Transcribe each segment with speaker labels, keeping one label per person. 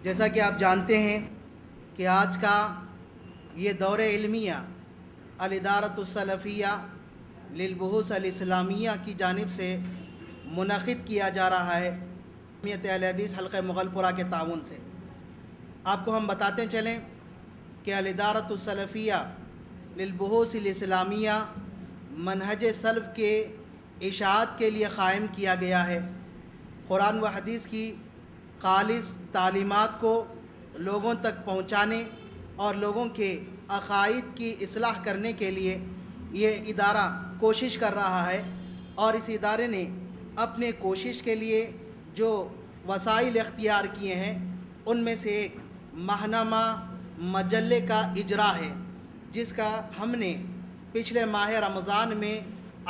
Speaker 1: جیسا کہ آپ جانتے ہیں کہ آج کا یہ دور علمیہ الادارۃ السلفیہ للبحوث الاسلامیہ کی جانب سے منعقد کیا جا رہا ہے، جمعیت اہل حدیث حلقہ مغل پورہ کے تعاون سے۔ آپ کو ہم بتاتے چلیں کہ الادارۃ السلفیہ للبحوث الاسلامیہ منہج سلف کے اشاعت کے لیے قائم کیا گیا ہے۔ قرآن و حدیث کی خالص تعلیمات کو لوگوں تک پہنچانے اور لوگوں کے عقائد کی اصلاح کرنے کے لیے یہ ادارہ کوشش کر رہا ہے، اور اس ادارے نے اپنے کوشش کے لیے جو وسائل اختیار کیے ہیں ان میں سے ایک ماہنامہ مجلے کا اجرا ہے، جس کا ہم نے پچھلے ماہ رمضان میں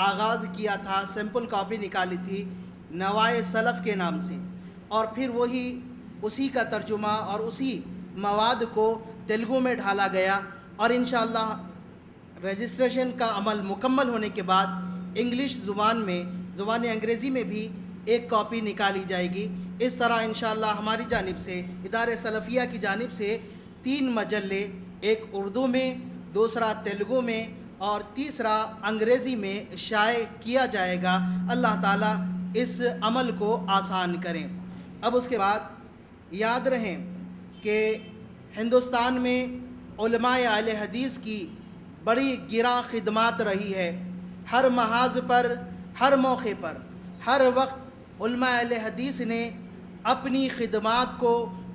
Speaker 1: آغاز کیا تھا، سیمپل کاپی نکالی تھی نوائے سلف کے نام سے، اور پھر وہی اسی کا ترجمہ اور اسی مواد کو تیلگو میں ڈھالا گیا، اور انشاءاللہ رجسٹریشن کا عمل مکمل ہونے کے بعد انگلش زبان میں، زبان انگریزی میں بھی ایک کاپی نکالی جائے گی۔ اس طرح انشاءاللہ ہماری جانب سے، ادارہ سلفیہ کی جانب سے 3 مجلے، ایک اردو میں، دوسرا تیلگو میں اور تیسرا انگریزی میں شائع کیا جائے گا۔ اللہ تعالیٰ اس عمل کو آسان کریں۔ اب اس کے بعد یاد رہیں کہ ہندوستان میں علماء اہل حدیث کی بڑی گراں خدمات رہی ہے۔ ہر محاذ پر، ہر موقع پر، ہر وقت علماء اہل حدیث نے اپنی خدمات کو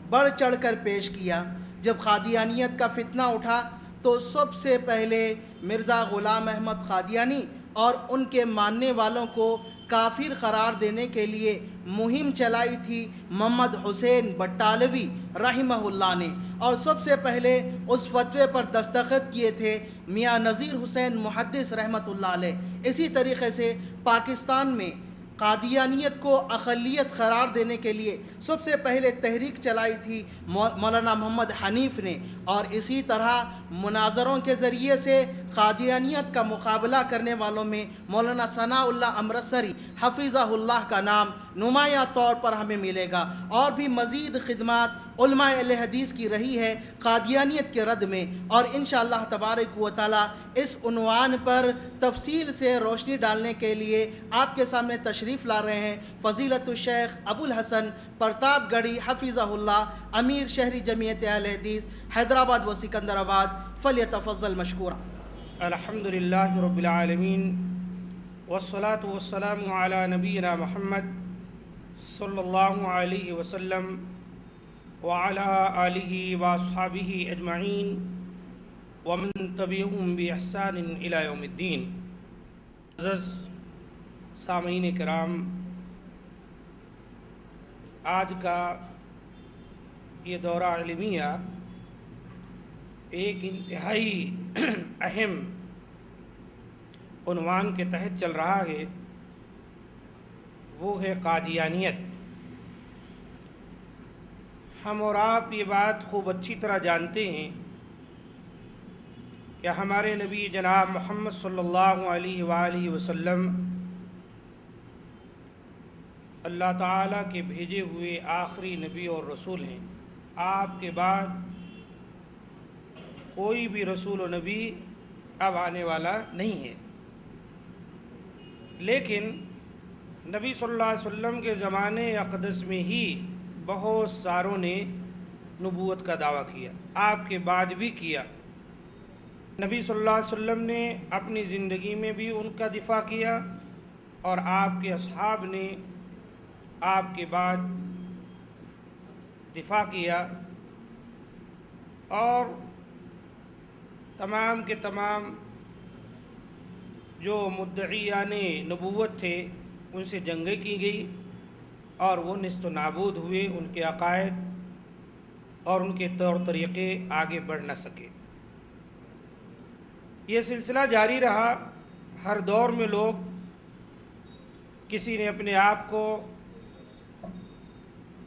Speaker 1: بڑھ چڑھ کر پیش کیا۔ جب قادیانیت کا فتنہ اٹھا تو سب سے پہلے مرزا غلام احمد قادیانی اور ان کے ماننے والوں کو کافر قرار دینے کے لیے مہم چلائی تھی محمد حسین بٹالوی رحمہ اللہ نے، اور سب سے پہلے اس فتوے پر دستخط کیے تھے میاں نذیر حسین محدث رحمۃ اللہ علیہ۔ اسی طریقے سے پاکستان میں قادیانیت کو اقلیت قرار دینے کے لیے سب سے پہلے تحریک چلائی تھی مولانا محمد حنیف نے، اور اسی طرح مناظروں کے ذریعے سے قادیانیت کا مقابلہ کرنے والوں میں مولانا ثناء اللہ امرتسری حفظہ اللہ کا نام نمایاں طور پر ہمیں ملے گا، اور بھی مزید خدمات علماء اہل حدیث کی رہی ہے قادیانیت کے رد میں، اور انشاءاللہ تبارک و تعالی اس عنوان پر تفصیل سے روشنی ڈالنے کے لیے آپ کے سامنے تشریف لا رہے ہیں فضیلت الشیخ ابو الحسن پرتاپ گڑھی حفظہ اللہ، امیر شہری جمعیت اہل حدیث حیدرآباد و سکندرآباد، فلیتفضل مشکورا۔
Speaker 2: الحمد للہ رب العالمین والصلاة والسلام علی نبینا محمد صلی اللہ علیہ وسلم وعلی آلہ واصحابہ اجمعین ومن تبعہم بإحسان الی یوم الدین۔ عزیز سامعین کرام، آج کا یہ دورہ علمیہ ایک انتہائی اہم عنوان کے تحت چل رہا ہے، وہ ہے قادیانیت۔ ہم اور آپ یہ بات خوب اچھی طرح جانتے ہیں کہ ہمارے نبی جناب محمد صلی اللہ علیہ وآلہ وسلم اللہ تعالیٰ کے بھیجے ہوئے آخری نبی اور رسول ہیں۔ آپ کے بعد کوئی بھی رسول و نبی اب آنے والا نہیں ہے، لیکن نبی صلی اللہ علیہ وسلم کے زمانے اقدس میں ہی بہت ساروں نے نبوت کا دعویٰ کیا، آپ کے بعد بھی کیا۔ نبی صلی اللہ علیہ وسلم نے اپنی زندگی میں بھی ان کا دفاع کیا، اور آپ کے اصحاب نے آپ کے بعد دفاع کیا، اور تمام کے تمام جو مدعیان نبوت تھے ان سے جنگیں کی گئی، اور وہ نیست و نابود ہوئے، ان کے عقائد اور ان کے طور طریقے آگے بڑھ نہ سکے۔ یہ سلسلہ جاری رہا۔ ہر دور میں لوگ، کسی نے اپنے آپ کو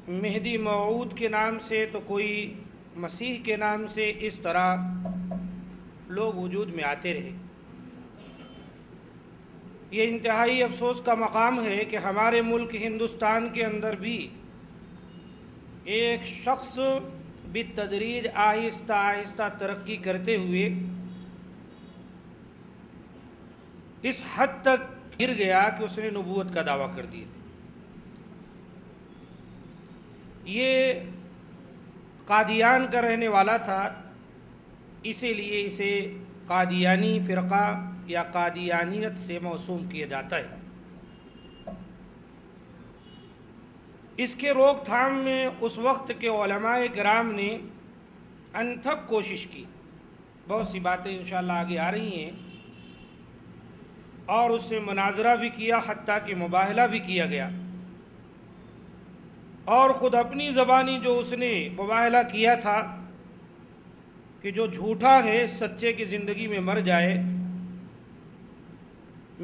Speaker 2: مہدی موعود کے نام سے، تو کوئی مسیح کے نام سے، اس طرح لوگ وجود میں آتے رہے۔ یہ انتہائی افسوس کا مقام ہے کہ ہمارے ملک ہندوستان کے اندر بھی ایک شخص بالتدریج آہستہ آہستہ ترقی کرتے ہوئے اس حد تک گر گیا کہ اس نے نبوت کا دعویٰ کر دیا۔ یہ قادیان کا رہنے والا تھا، اسی لیے اسے قادیانی فرقہ یا قادیانیت سے موسوم کیا جاتا ہے۔ اس کے روک تھام میں اس وقت کے علماء کرام نے انتھک کوشش کی، بہت سی باتیں انشاءاللہ آگے آ رہی ہیں، اور اس سے مناظرہ بھی کیا، حتیٰ کہ مباہلہ بھی کیا گیا، اور خود اپنی زبانی جو اس نے مباہلہ کیا تھا کہ جو جھوٹا ہے سچے کی زندگی میں مر جائے،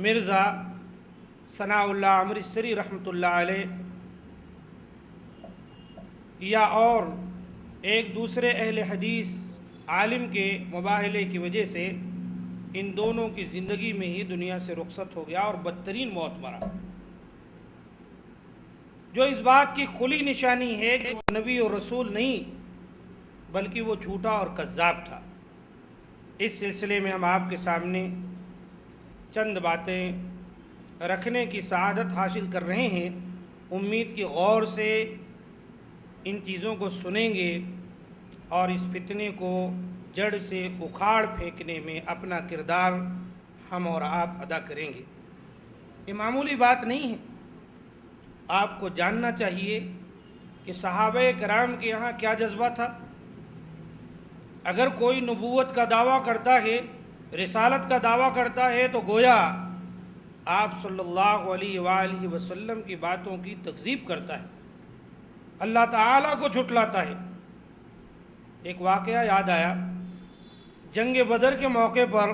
Speaker 2: مرزا ثناء اللہ امرتسری رحمۃ اللہ علیہ یا اور ایک دوسرے اہل حدیث عالم کے مباہلے کی وجہ سے ان دونوں کی زندگی میں ہی دنیا سے رخصت ہو گیا اور بدترین موت مرا، جو اس بات کی کھلی نشانی ہے کہ وہ نبی اور رسول نہیں بلکہ وہ جھوٹا اور کذاب تھا۔ اس سلسلے میں ہم آپ کے سامنے چند باتیں رکھنے کی سعادت حاصل کر رہے ہیں، امید کی غور سے ان چیزوں کو سنیں گے اور اس فتنے کو جڑ سے اکھاڑ پھینکنے میں اپنا کردار ہم اور آپ ادا کریں گے۔ یہ معمولی بات نہیں ہے، آپ کو جاننا چاہیے کہ صحابہ کرام کے یہاں کیا جذبہ تھا۔ اگر کوئی نبوت کا دعویٰ کرتا ہے، رسالت کا دعویٰ کرتا ہے، تو گویا آپ صلی اللہ علیہ وآلہ وسلم کی باتوں کی تکذیب کرتا ہے، اللہ تعالیٰ کو جھٹلاتا ہے۔ ایک واقعہ یاد آیا، جنگ بدر کے موقع پر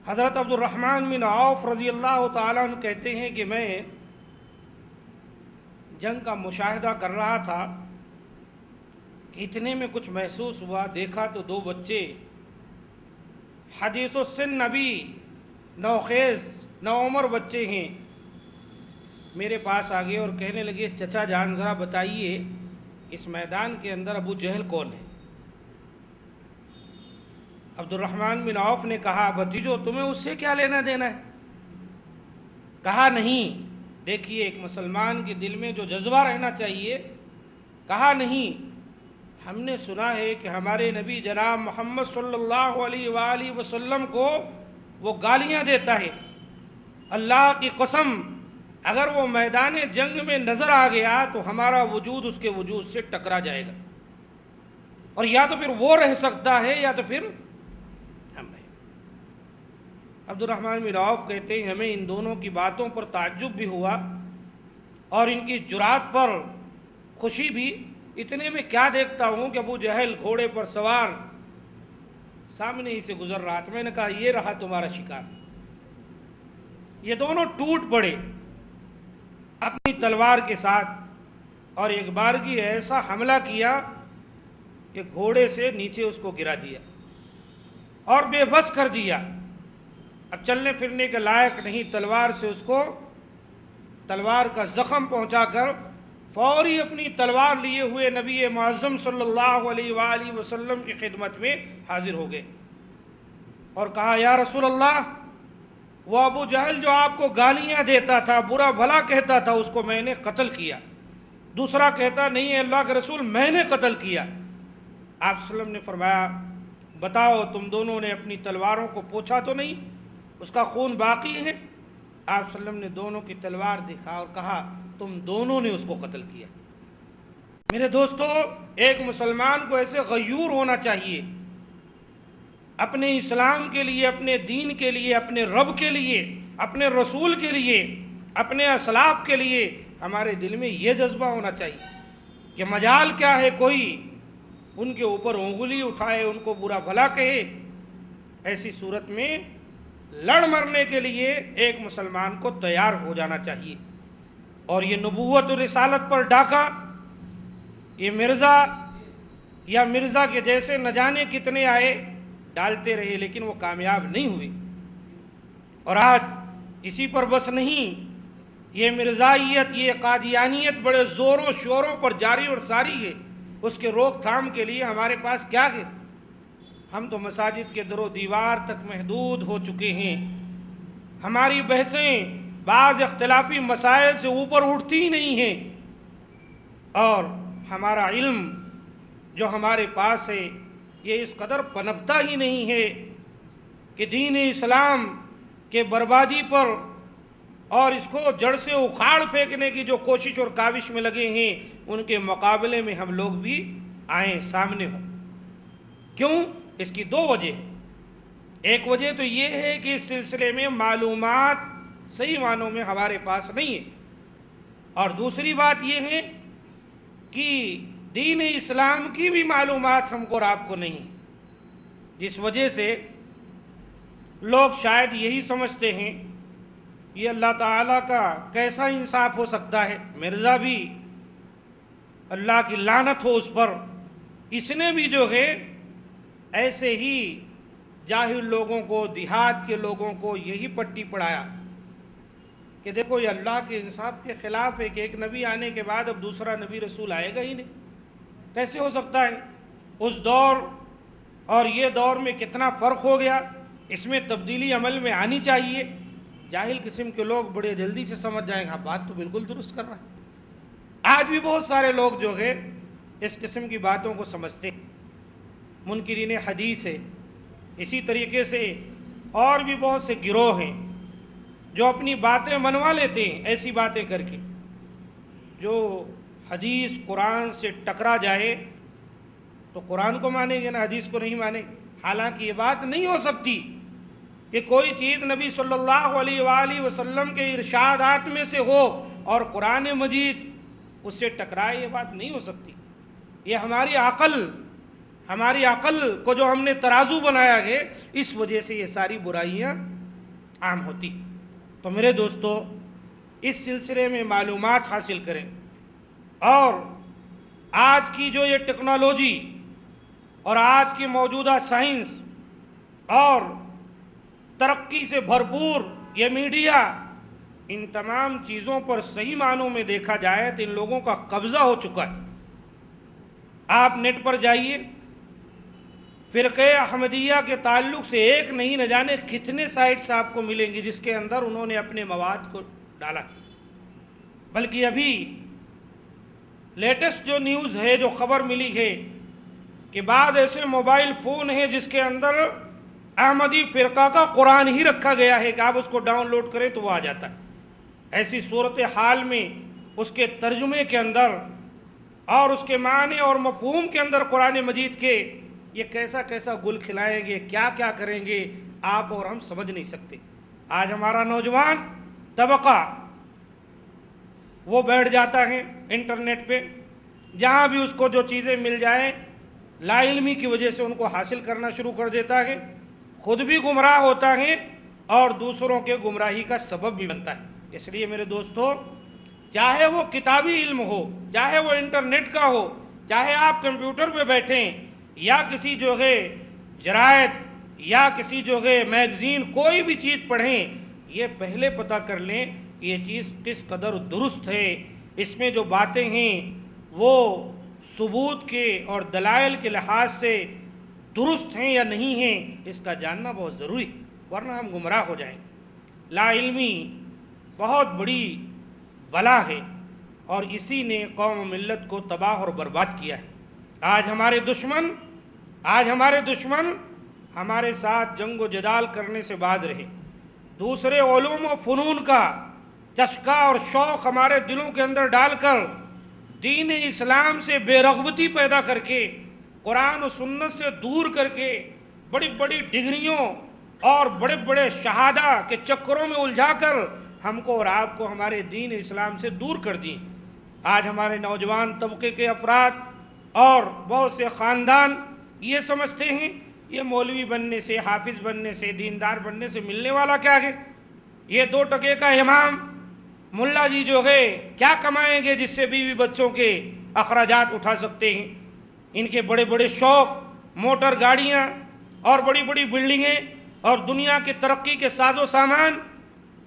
Speaker 2: حضرت عبد الرحمن بن عوف رضی اللہ تعالیٰ عنہ کہتے ہیں کہ میں جنگ کا مشاہدہ کر رہا تھا کہ اتنے میں کچھ محسوس ہوا، دیکھا تو دو بچے حدیث السن نبی نوخیز نوعمر بچے ہیں، میرے پاس آ گئے اور کہنے لگے چچا جان ذرا بتائیے اس میدان کے اندر ابو جہل کون ہے؟ عبد الرحمن بن عوف نے کہا بھتیجو تمہیں اس سے کیا لینا دینا ہے؟ کہا نہیں، دیکھیے ایک مسلمان کے دل میں جو جذبہ رہنا چاہیے، کہا نہیں، ہم نے سنا ہے کہ ہمارے نبی جناب محمد صلی اللہ علیہ وآلہ وسلم کو وہ گالیاں دیتا ہے، اللہ کی قسم اگر وہ میدان جنگ میں نظر آ گیا تو ہمارا وجود اس کے وجود سے ٹکرا جائے گا، اور یا تو پھر وہ رہ سکتا ہے یا تو پھر ہم رہیں۔ عبد الرحمن بن عوف کہتے ہیں ہمیں ان دونوں کی باتوں پر تعجب بھی ہوا اور ان کی جرات پر خوشی بھی۔ اتنے میں کیا دیکھتا ہوں کہ ابو جہل گھوڑے پر سوار سامنے ہی سے گزر رہا تھا۔ میں نے کہا یہ رہا تمہارا شکار۔ یہ دونوں ٹوٹ پڑے اپنی تلوار کے ساتھ اور ایک بارگی ایسا حملہ کیا کہ گھوڑے سے نیچے اس کو گرا دیا اور بے بس کر دیا، اب چلنے پھرنے کے لائق نہیں، تلوار سے اس کو تلوار کا زخم پہنچا کر فوری اپنی تلوار لیے ہوئے نبی معظم صلی اللہ علیہ وآلہ وسلم کی خدمت میں حاضر ہو گئے اور کہا یا رسول اللہ، وہ ابو جہل جو آپ کو گالیاں دیتا تھا، برا بھلا کہتا تھا، اس کو میں نے قتل کیا۔ دوسرا کہتا نہیں اللہ کے رسول میں نے قتل کیا۔ آپ صلی اللہ علیہ وسلم نے فرمایا بتاؤ تم دونوں نے اپنی تلواروں کو پوچھا تو نہیں، اس کا خون باقی ہے؟ آپ صلی اللہ علیہ وسلم نے دونوں کی تلوار دکھا اور کہا تم دونوں نے اس کو قتل کیا۔ میرے دوستو، ایک مسلمان کو ایسے غیور ہونا چاہیے، اپنے اسلام کے لیے، اپنے دین کے لیے، اپنے رب کے لیے، اپنے رسول کے لیے، اپنے اسلاف کے لیے ہمارے دل میں یہ جذبہ ہونا چاہیے کہ مجال کیا ہے کوئی ان کے اوپر انگلی اٹھائے، ان کو برا بھلا کہے۔ ایسی صورت میں لڑ مرنے کے لیے ایک مسلمان کو تیار ہو جانا چاہیے۔ اور یہ نبوت و رسالت پر ڈاکہ، یہ مرزا یا مرزا کے جیسے نہ جانے کتنے آئے، ڈالتے رہے لیکن وہ کامیاب نہیں ہوئے۔ اور آج اسی پر بس نہیں، یہ مرزائیت، یہ قادیانیت بڑے زور و شوروں پر جاری اور ساری ہے، اس کے روک تھام کے لیے ہمارے پاس کیا ہے؟ ہم تو مساجد کے در و دیوار تک محدود ہو چکے ہیں، ہماری بحثیں بعض اختلافی مسائل سے اوپر اٹھتی ہی نہیں ہیں، اور ہمارا علم جو ہمارے پاس ہے یہ اس قدر پنپتا ہی نہیں ہے کہ دین اسلام کے بربادی پر اور اس کو جڑ سے اکھاڑ پھینکنے کی جو کوشش اور کاوش میں لگے ہیں ان کے مقابلے میں ہم لوگ بھی آئیں، سامنے ہوں۔ کیوں؟ اس کی دو وجہ ہیں۔ ایک وجہ تو یہ ہے کہ اس سلسلے میں معلومات صحیح معنوں میں ہمارے پاس نہیں ہے، اور دوسری بات یہ ہے کہ دین اسلام کی بھی معلومات ہم کو اور آپ کو نہیں، جس وجہ سے لوگ شاید یہی سمجھتے ہیں یہ اللہ تعالیٰ کا کیسا انصاف ہو سکتا ہے، مرزا بھی اللہ کی لعنت ہو اس پر، اس نے بھی جو ہے ایسے ہی جاہل لوگوں کو، دیہات کے لوگوں کو یہی پٹی پڑھایا کہ دیکھو یہ اللہ کے انصاف کے خلاف ہے کہ ایک نبی آنے کے بعد اب دوسرا نبی رسول آئے گا ہی نہیں، کیسے ہو سکتا ہے؟ اس دور اور یہ دور میں کتنا فرق ہو گیا، اس میں تبدیلی عمل میں آنی چاہیے۔ جاہل قسم کے لوگ بڑے جلدی سے سمجھ جائیں گے، ہاں بات تو بالکل درست کر رہا ہے۔ آج بھی بہت سارے لوگ جو ہے اس قسم کی باتوں کو سمجھتے ہیں، منکرین حدیث ہے، اسی طریقے سے اور بھی بہت سے گروہ ہیں جو اپنی باتیں منوا لیتے ہیں ایسی باتیں کر کے، جو حدیث قرآن سے ٹکرا جائے تو قرآن کو مانیں گے نا، حدیث کو نہیں مانیں گے۔ حالانکہ یہ بات نہیں ہو سکتی کہ کوئی چیز نبی صلی اللہ علیہ وآلہ وسلم کے ارشادات میں سے ہو اور قرآن مجید اس سے ٹکرائے، یہ بات نہیں ہو سکتی۔ یہ ہماری عقل کو جو ہم نے ترازو بنایا ہے، اس وجہ سے یہ ساری برائیاں عام ہوتی۔ تو میرے دوستو، اس سلسلے میں معلومات حاصل کریں، اور آج کی جو یہ ٹیکنالوجی اور آج کی موجودہ سائنس اور ترقی سے بھرپور یہ میڈیا، ان تمام چیزوں پر صحیح معنوں میں دیکھا جائے تو ان لوگوں کا قبضہ ہو چکا ہے۔ آپ نیٹ پر جائیے، فرقہ احمدیہ کے تعلق سے ایک نہیں نہ جانے کتنے سائٹس آپ کو ملیں گی جس کے اندر انہوں نے اپنے مواد کو ڈالا۔ بلکہ ابھی لیٹسٹ جو نیوز ہے، جو خبر ملی ہے کہ بعض ایسے موبائل فون ہیں جس کے اندر احمدی فرقہ کا قرآن ہی رکھا گیا ہے کہ آپ اس کو ڈاؤن لوڈ کریں تو وہ آ جاتا ہے۔ ایسی صورتحال میں اس کے ترجمے کے اندر اور اس کے معنی اور مفہوم کے اندر قرآن مجید کے یہ کیسا کیسا گل کھلائیں گے، کیا کیا کریں گے، آپ اور ہم سمجھ نہیں سکتے۔ آج ہمارا نوجوان طبقہ وہ بیٹھ جاتا ہے انٹرنیٹ پہ، جہاں بھی اس کو جو چیزیں مل جائیں لا علمی کی وجہ سے ان کو حاصل کرنا شروع کر دیتا ہے، خود بھی گمراہ ہوتا ہے اور دوسروں کے گمراہی کا سبب بھی بنتا ہے۔ اس لیے میرے دوستو، چاہے وہ کتابی علم ہو، چاہے وہ انٹرنیٹ کا ہو، چاہے آپ کمپیوٹر پہ بیٹھیں یا کسی جو ہے جرائد یا کسی جو ہے میگزین، کوئی بھی چیز پڑھیں، یہ پہلے پتہ کر لیں کہ یہ چیز کس قدر درست ہے، اس میں جو باتیں ہیں وہ ثبوت کے اور دلائل کے لحاظ سے درست ہیں یا نہیں ہیں، اس کا جاننا بہت ضروری، ورنہ ہم گمراہ ہو جائیں۔ لا علمی بہت بڑی بلا ہے، اور اسی نے قوم و ملت کو تباہ اور برباد کیا ہے۔ آج ہمارے دشمن ہمارے ساتھ جنگ و جدال کرنے سے باز رہے، دوسرے علوم و فنون کا چسکا اور شوق ہمارے دلوں کے اندر ڈال کر دین اسلام سے بے رغبتی پیدا کر کے، قرآن و سنت سے دور کر کے، بڑی بڑی ڈگریوں اور بڑے بڑے شہادہ کے چکروں میں الجھا کر ہم کو اور آپ کو ہمارے دین اسلام سے دور کر دیں۔ آج ہمارے نوجوان طبقے کے افراد اور بہت سے خاندان یہ سمجھتے ہیں یہ مولوی بننے سے، حافظ بننے سے، دیندار بننے سے ملنے والا کیا ہے؟ یہ 2 ٹکے کا امام ملا جی جو ہے کیا کمائیں گے جس سے بیوی بچوں کے اخراجات اٹھا سکتے ہیں؟ ان کے بڑے بڑے شوق، موٹر گاڑیاں اور بڑی بڑی بلڈنگیں اور دنیا کی ترقی کے ساز و سامان،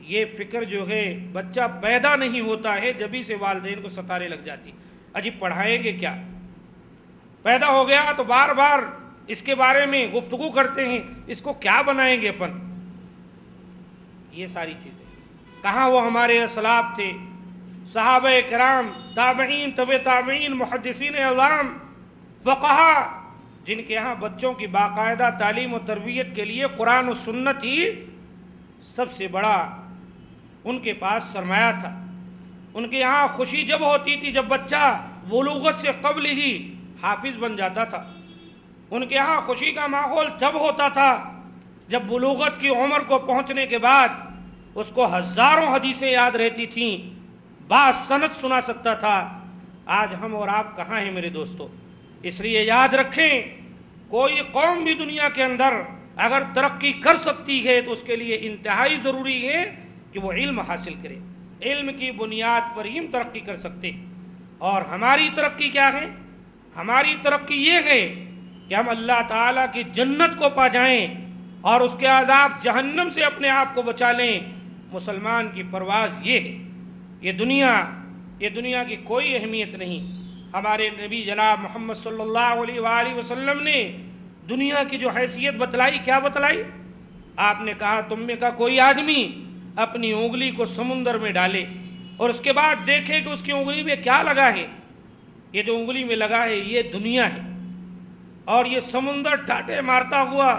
Speaker 2: یہ فکر جو ہے بچہ پیدا نہیں ہوتا ہے جبھی سے والدین کو ستارے لگ جاتی، اجی پڑھائیں گے کیا؟ پیدا ہو گیا تو بار بار اس کے بارے میں گفتگو کرتے ہیں، اس کو کیا بنائیں گے اپن؟ یہ ساری چیزیں کہاں وہ ہمارے اسلاف تھے، صحابہ کرام، تابعین، تبع تابعین، محدثین اعظام، فقہا، جن کے یہاں بچوں کی باقاعدہ تعلیم و تربیت کے لیے قرآن و سنت ہی سب سے بڑا ان کے پاس سرمایہ تھا۔ ان کے یہاں خوشی جب ہوتی تھی جب بچہ بلوغت سے قبل ہی حافظ بن جاتا تھا، ان کے ہاں خوشی کا ماحول جب ہوتا تھا جب بلوغت کی عمر کو پہنچنے کے بعد اس کو ہزاروں حدیثیں یاد رہتی تھیں، بعض سند سنا سکتا تھا۔ آج ہم اور آپ کہاں ہیں میرے دوستو؟ اس لیے یاد رکھیں، کوئی قوم بھی دنیا کے اندر اگر ترقی کر سکتی ہے تو اس کے لیے انتہائی ضروری ہے کہ وہ علم حاصل کرے۔ علم کی بنیاد پر ہی ہم ترقی کر سکتے۔ اور ہماری ترقی کیا ہے؟ ہماری ترقی یہ ہے کہ ہم اللہ تعالیٰ کی جنت کو پا جائیں اور اس کے عذاب جہنم سے اپنے آپ کو بچا لیں۔ مسلمان کی پرواز یہ ہے۔ یہ دنیا کی کوئی اہمیت نہیں۔ ہمارے نبی جناب محمد صلی اللہ علیہ وآلہ وسلم نے دنیا کی جو حیثیت بتلائی، کیا بتلائی؟ آپ نے کہا تم میں کا کوئی آدمی اپنی انگلی کو سمندر میں ڈالے اور اس کے بعد دیکھے کہ اس کی انگلی میں کیا لگا ہے۔ یہ جو انگلی میں لگا ہے یہ دنیا ہے، اور یہ سمندر ٹاٹے مارتا ہوا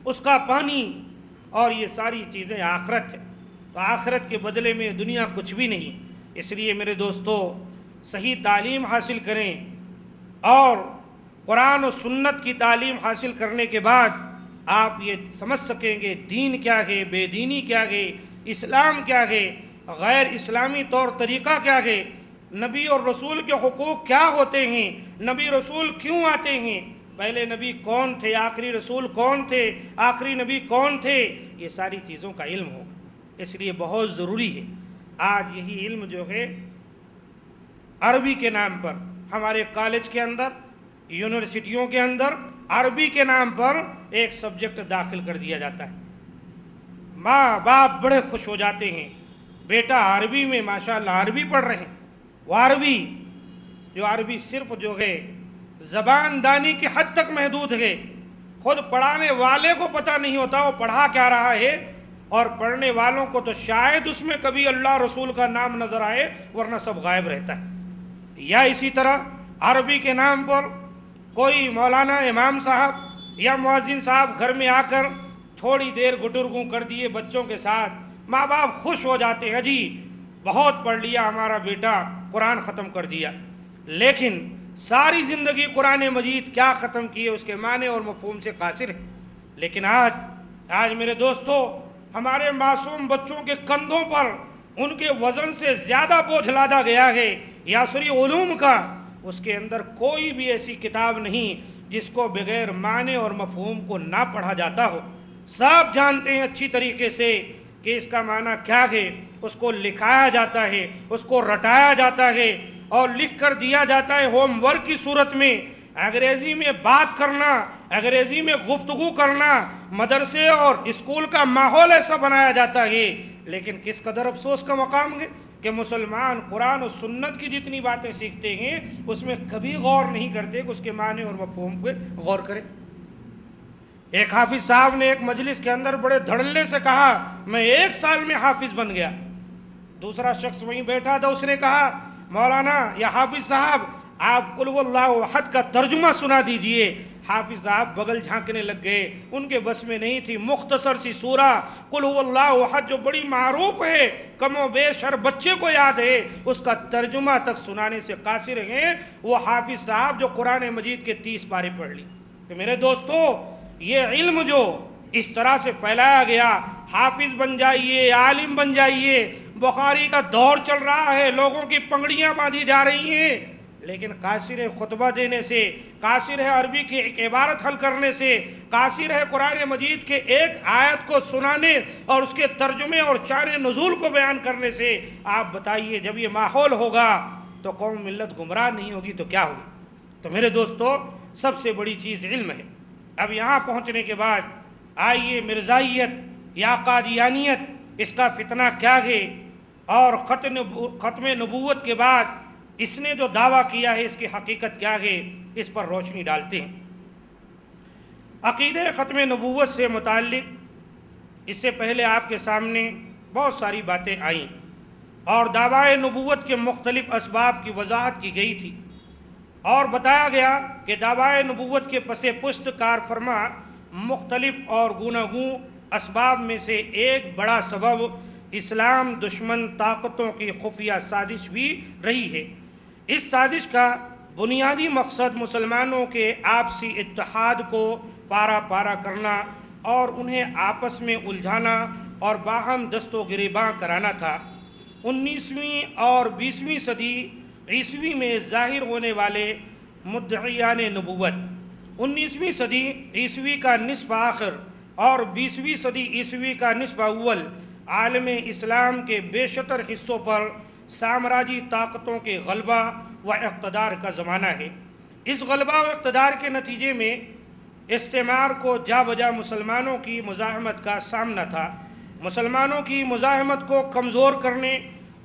Speaker 2: اس کا پانی، اور یہ ساری چیزیں آخرت ہے۔ تو آخرت کے بدلے میں دنیا کچھ بھی نہیں۔ اس لیے میرے دوستو صحیح تعلیم حاصل کریں، اور قرآن و سنت کی تعلیم حاصل کرنے کے بعد آپ یہ سمجھ سکیں گے دین کیا ہے، بے دینی کیا ہے، اسلام کیا ہے، غیر اسلامی طور طریقہ کیا ہے، نبی اور رسول کے حقوق کیا ہوتے ہیں، نبی رسول کیوں آتے ہیں، پہلے نبی کون تھے، آخری رسول کون تھے، آخری نبی کون تھے، یہ ساری چیزوں کا علم ہوگا۔ اس لیے بہت ضروری ہے۔ آج یہی علم جو ہے عربی کے نام پر ہمارے کالج کے اندر، یونیورسٹیوں کے اندر عربی کے نام پر ایک سبجیکٹ داخل کر دیا جاتا ہے۔ ماں باپ بڑے خوش ہو جاتے ہیں، بیٹا عربی میں ماشاءاللہ عربی پڑھ رہے ہیں۔ وہ عربی صرف جو ہے زبان دانی کی حد تک محدود ہے، خود پڑھانے والے کو پتہ نہیں ہوتا وہ پڑھا کیا رہا ہے، اور پڑھنے والوں کو تو شاید اس میں کبھی اللہ رسول کا نام نظر آئے، ورنہ سب غائب رہتا ہے۔ یا اسی طرح عربی کے نام پر کوئی مولانا، امام صاحب یا مؤذن صاحب گھر میں آ کر تھوڑی دیر گٹرگوں کر دیے بچوں کے ساتھ، ماں باپ خوش ہو جاتے ہیں، جی بہت پڑھ لیا ہمارا بیٹا، قرآن ختم کر دیا۔ لیکن ساری زندگی قرآن مجید کیا ختم کیے، اس کے معنی اور مفہوم سے قاصر ہے۔ لیکن آج میرے دوستو ہمارے معصوم بچوں کے کندھوں پر ان کے وزن سے زیادہ بوجھ لادا گیا ہے یاسری علوم کا۔ اس کے اندر کوئی بھی ایسی کتاب نہیں جس کو بغیر معنی اور مفہوم کو نہ پڑھا جاتا ہو۔ سب جانتے ہیں اچھی طریقے سے کہ اس کا معنی کیا ہے، اس کو لکھایا جاتا ہے، اس کو رٹایا جاتا ہے اور لکھ کر دیا جاتا ہے ہوم ورک کی صورت میں۔ انگریزی میں بات کرنا، انگریزی میں گفتگو کرنا، مدرسے اور اسکول کا ماحول ایسا بنایا جاتا ہے۔ لیکن کس قدر افسوس کا مقام ہے کہ مسلمان قرآن و سنت کی جتنی باتیں سیکھتے ہیں اس میں کبھی غور نہیں کرتے کہ اس کے معنی اور مفہوم پہ غور کریں۔ ایک حافظ صاحب نے ایک مجلس کے اندر بڑے دھڑلے سے کہا میں 1 سال میں حافظ بن گیا۔ دوسرا شخص وہیں بیٹھا تھا، اس نے کہا مولانا یا حافظ صاحب آپ قل هو اللہ احد کا ترجمہ سنا دیجئے۔ حافظ صاحب بغل جھانکنے لگ گئے، ان کے بس میں نہیں تھی۔ مختصر سی سورہ قل هو اللہ احد جو بڑی معروف ہے، کم و بیش ہر بچے کو یاد ہے، اس کا ترجمہ تک سنانے سے قاصر ہیں وہ حافظ صاحب جو قرآن مجید کے 30 پارے پڑھ لی۔ تو میرے دوستو یہ علم جو اس طرح سے پھیلایا گیا، حافظ بن جائیے، عالم بن جائیے، بخاری کا دور چل رہا ہے، لوگوں کی پگڑیاں باندھی جا رہی ہیں، لیکن قاصر ہے خطبہ دینے سے، قاصر ہے عربی کی ایک عبارت حل کرنے سے، قاصر ہے قرآن مجید کے ایک آیت کو سنانے اور اس کے ترجمے اور شان نزول کو بیان کرنے سے۔ آپ بتائیے جب یہ ماحول ہوگا تو قوم ملت گمراہ نہیں ہوگی تو کیا ہوگی؟ تو میرے دوستو سب سے بڑی چیز علم ہے۔ اب یہاں پہنچنے کے بعد آئیے مرزائیت یا قادیانیت اس کا فتنہ کیا ہے اور ختم نبوت کے بعد اس نے جو دعویٰ کیا ہے اس کی حقیقت کیا ہے، اس پر روشنی ڈالتے ہیں۔ عقیدہ ختم نبوت سے متعلق اس سے پہلے آپ کے سامنے بہت ساری باتیں آئیں اور دعویٰ نبوت کے مختلف اسباب کی وضاحت کی گئی تھی، اور بتایا گیا کہ دعویٰ نبوت کے پس پشت کار فرما مختلف اور گوناگون اسباب میں سے ایک بڑا سبب اسلام دشمن طاقتوں کی خفیہ سازش بھی رہی ہے۔ اس سازش کا بنیادی مقصد مسلمانوں کے آپسی اتحاد کو پارا پارا کرنا اور انہیں آپس میں الجھانا اور باہم دست و گریباں کرانا تھا۔ 19ویں اور 20ویں صدی عیسوی میں ظاہر ہونے والے مدعیان نبوت، 19ویں صدی عیسوی کا نصف آخر اور 20ویں صدی عیسوی کا نصف اول عالم اسلام کے بیشتر حصوں پر سامراجی طاقتوں کے غلبہ و اقتدار کا زمانہ ہے۔ اس غلبہ و اقتدار کے نتیجے میں استعمار کو جا بجا مسلمانوں کی مزاحمت کا سامنا تھا۔ مسلمانوں کی مزاحمت کو کمزور کرنے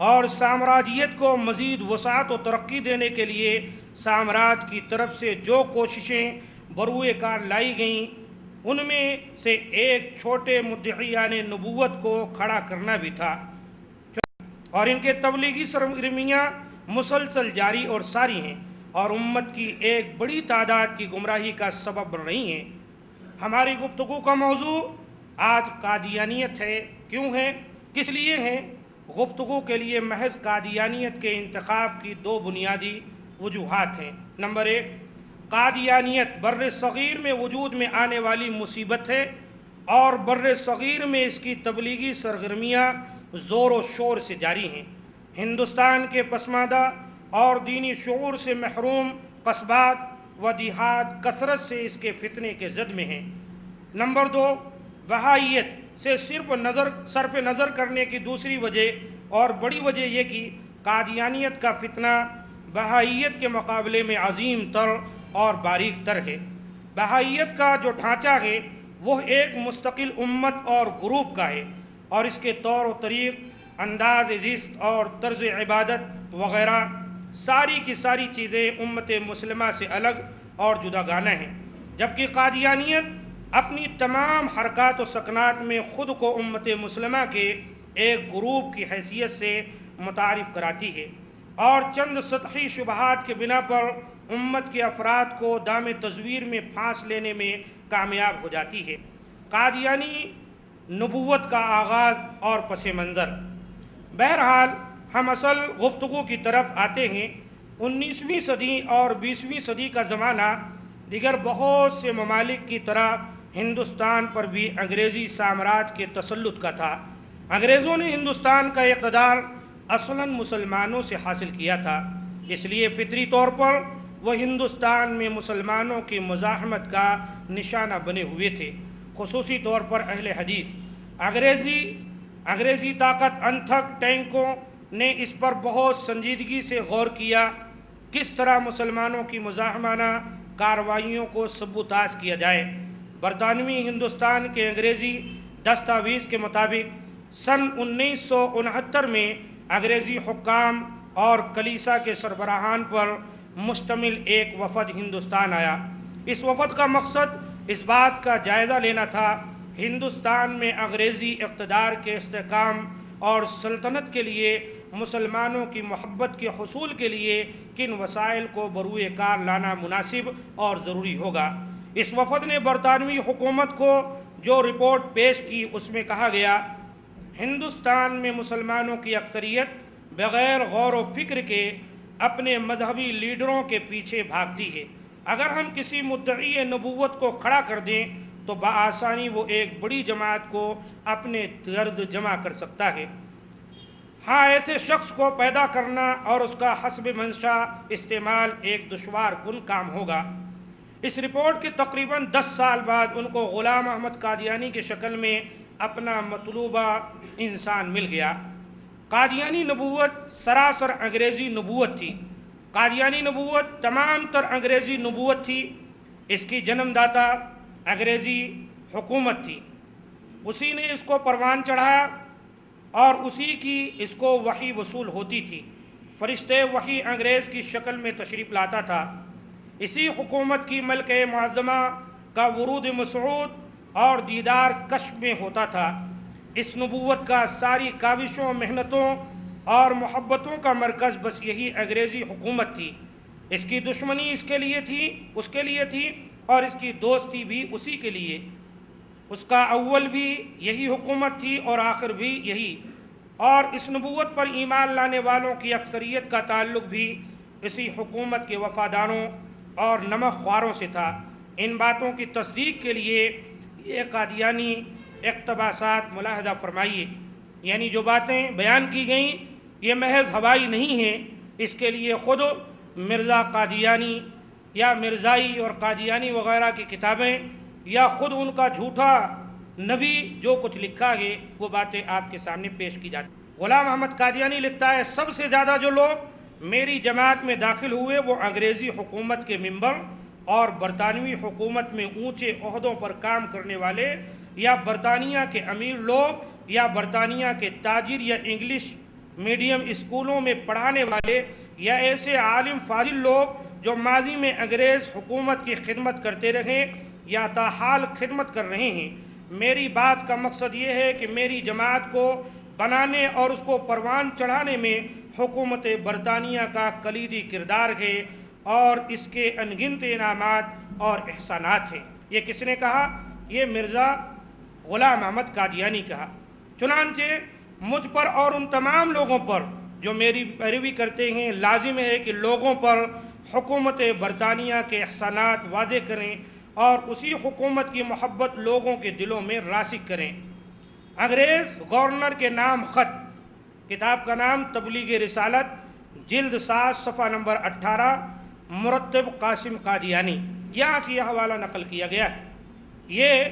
Speaker 2: اور سامراجیت کو مزید وسعت و ترقی دینے کے لیے سامراج کی طرف سے جو کوششیں بروئے کار لائی گئیں ان میں سے ایک چھوٹے مدعیان نبوت کو کھڑا کرنا بھی تھا، اور ان کے تبلیغی سرگرمیاں مسلسل جاری اور ساری ہیں اور امت کی ایک بڑی تعداد کی گمراہی کا سبب بن رہی ہیں۔ ہماری گفتگو کا موضوع آج قادیانیت ہے۔ کیوں ہے، کس لیے ہے؟ گفتگو کے لیے محض قادیانیت کے انتخاب کی دو بنیادی وجوہات ہیں۔ نمبر 1، قادیانیت بر صغیر میں وجود میں آنے والی مصیبت ہے اور بر صغیر میں اس کی تبلیغی سرگرمیاں زور و شور سے جاری ہیں۔ ہندوستان کے پسماندہ اور دینی شعور سے محروم قصبات و دیہات کثرت سے اس کے فتنے کے زد میں ہیں۔ نمبر 2، بہائیت سے صرف نظر کرنے کی دوسری وجہ اور بڑی وجہ یہ کہ قادیانیت کا فتنہ بہائیت کے مقابلے میں عظیم تر اور باریک تر ہے۔ بہائیت کا جو ڈھانچہ ہے وہ ایک مستقل امت اور گروپ کا ہے، اور اس کے طور و طریق، انداز زیست اور طرز عبادت وغیرہ ساری کی ساری چیزیں امت مسلمہ سے الگ اور جداگانہ ہیں، جبکہ قادیانیت اپنی تمام حرکات و سکنات میں خود کو امت مسلمہ کے ایک گروپ کی حیثیت سے متعارف کراتی ہے اور چند سطحی شبہات کے بنا پر امت کے افراد کو دام تزویر میں پھانس لینے میں کامیاب ہو جاتی ہے۔ قادیانی نبوت کا آغاز اور پس منظر۔ بہرحال ہم اصل گفتگو کی طرف آتے ہیں۔ 19ویں صدی اور 20ویں صدی کا زمانہ دیگر بہت سے ممالک کی طرح ہندوستان پر بھی انگریزی سامراج کے تسلط کا تھا۔ انگریزوں نے ہندوستان کا اقتدار اصلاً مسلمانوں سے حاصل کیا تھا، اس لیے فطری طور پر وہ ہندوستان میں مسلمانوں کی مزاحمت کا نشانہ بنے ہوئے تھے، خصوصی طور پر اہل حدیث۔ انگریزی طاقت انتھک ٹینکوں نے اس پر بہت سنجیدگی سے غور کیا کس طرح مسلمانوں کی مزاحمانہ کارروائیوں کو سبوتاژ کیا جائے۔ برطانوی ہندوستان کے انگریزی دستاویز کے مطابق سن 1969 میں انگریزی حکام اور کلیسا کے سربراہان پر مشتمل ایک وفد ہندوستان آیا۔ اس وفد کا مقصد اس بات کا جائزہ لینا تھا ہندوستان میں انگریزی اقتدار کے استحکام اور سلطنت کے لیے مسلمانوں کی محبت کے حصول کے لیے کن وسائل کو بروئے کار لانا مناسب اور ضروری ہوگا۔ اس وفد نے برطانوی حکومت کو جو رپورٹ پیش کی اس میں کہا گیا، ہندوستان میں مسلمانوں کی اکثریت بغیر غور و فکر کے اپنے مذہبی لیڈروں کے پیچھے بھاگتی ہے۔ اگر ہم کسی مدعی نبوت کو کھڑا کر دیں تو بآسانی وہ ایک بڑی جماعت کو اپنے گرد جمع کر سکتا ہے۔ ہاں، ایسے شخص کو پیدا کرنا اور اس کا حسب منشا استعمال ایک دشوار کن کام ہوگا۔ اس رپورٹ کے تقریباً 10 سال بعد ان کو غلام احمد قادیانی کی شکل میں اپنا مطلوبہ انسان مل گیا۔ قادیانی نبوت سراسر انگریزی نبوت تھی۔ قادیانی نبوت تمام تر انگریزی نبوت تھی۔ اس کی جنم داتا انگریزی حکومت تھی، اسی نے اس کو پروان چڑھایا اور اسی کی اس کو وحی وصول ہوتی تھی۔ فرشتے وحی انگریز کی شکل میں تشریف لاتا تھا۔ اسی حکومت کی ملک معظمہ کا ورود مسعود اور دیدار کشف میں ہوتا تھا۔ اس نبوت کا ساری کاوشوں، محنتوں اور محبتوں کا مرکز بس یہی انگریزی حکومت تھی۔ اس کی دشمنی اس کے لیے تھی اور اس کی دوستی بھی اسی کے لیے۔ اس کا اول بھی یہی حکومت تھی اور آخر بھی یہی، اور اس نبوت پر ایمان لانے والوں کی اکثریت کا تعلق بھی اسی حکومت کے وفاداروں اور نمک خواروں سے تھا۔ ان باتوں کی تصدیق کے لیے یہ قادیانی اقتباسات ملاحظہ فرمائیے، یعنی جو باتیں بیان کی گئیں یہ محض ہوائی نہیں ہیں، اس کے لیے خود مرزا قادیانی یا مرزائی اور قادیانی وغیرہ کی کتابیں یا خود ان کا جھوٹا نبی جو کچھ لکھا ہے وہ باتیں آپ کے سامنے پیش کی جاتی۔ غلام احمد قادیانی لکھتا ہے، سب سے زیادہ جو لوگ میری جماعت میں داخل ہوئے وہ انگریزی حکومت کے ممبر اور برطانوی حکومت میں اونچے عہدوں پر کام کرنے والے یا برطانیہ کے امیر لوگ یا برطانیہ کے تاجر یا انگلش میڈیم اسکولوں میں پڑھانے والے یا ایسے عالم فاضل لوگ جو ماضی میں انگریز حکومت کی خدمت کرتے رہے یا تاحال خدمت کر رہے ہیں۔ میری بات کا مقصد یہ ہے کہ میری جماعت کو بنانے اور اس کو پروان چڑھانے میں حکومت برطانیہ کا کلیدی کردار ہے اور اس کے انگنت انعامات اور احسانات ہیں۔ یہ کس نے کہا؟ یہ مرزا غلام احمد قادیانی کہا۔ چنانچہ مجھ پر اور ان تمام لوگوں پر جو میری پیروی کرتے ہیں لازم ہے کہ لوگوں پر حکومت برطانیہ کے احسانات واضح کریں اور اسی حکومت کی محبت لوگوں کے دلوں میں راسخ کریں۔ انگریز گورنر کے نام خط، کتاب کا نام تبلیغ رسالت، جلد 7 صفحہ نمبر 18، مرتب قاسم قادیانی، یہاں سے یہ حوالہ نقل کیا گیا ہے۔ یہ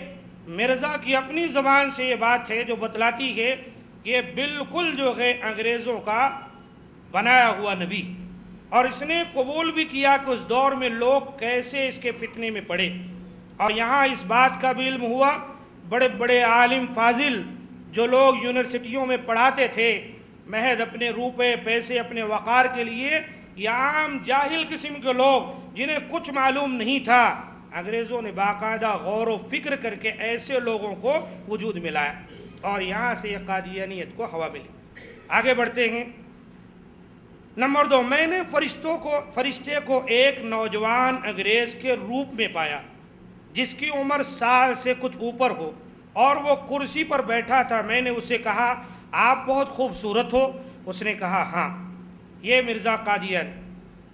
Speaker 2: مرزا کی اپنی زبان سے یہ بات ہے جو بتلاتی ہے کہ یہ بالکل جو ہے انگریزوں کا بنایا ہوا نبی، اور اس نے قبول بھی کیا کہ اس دور میں لوگ کیسے اس کے فتنے میں پڑے، اور یہاں اس بات کا بھی علم ہوا بڑے بڑے عالم فاضل جو لوگ یونیورسٹیوں میں پڑھاتے تھے محض اپنے روپے پیسے اپنے وقار کے لیے، یا عام جاہل قسم کے لوگ جنہیں کچھ معلوم نہیں تھا، انگریزوں نے باقاعدہ غور و فکر کر کے ایسے لوگوں کو وجود میں لایا اور یہاں سے یہ قادیانیت کو ہوا ملی۔ آگے بڑھتے ہیں۔ نمبر 2، میں نے فرشتے کو ایک نوجوان انگریز کے روپ میں پایا جس کی عمر سال سے کچھ اوپر ہو اور وہ کرسی پر بیٹھا تھا۔ میں نے اسے کہا، آپ بہت خوبصورت ہو۔ اس نے کہا، ہاں۔ یہ مرزا قادیان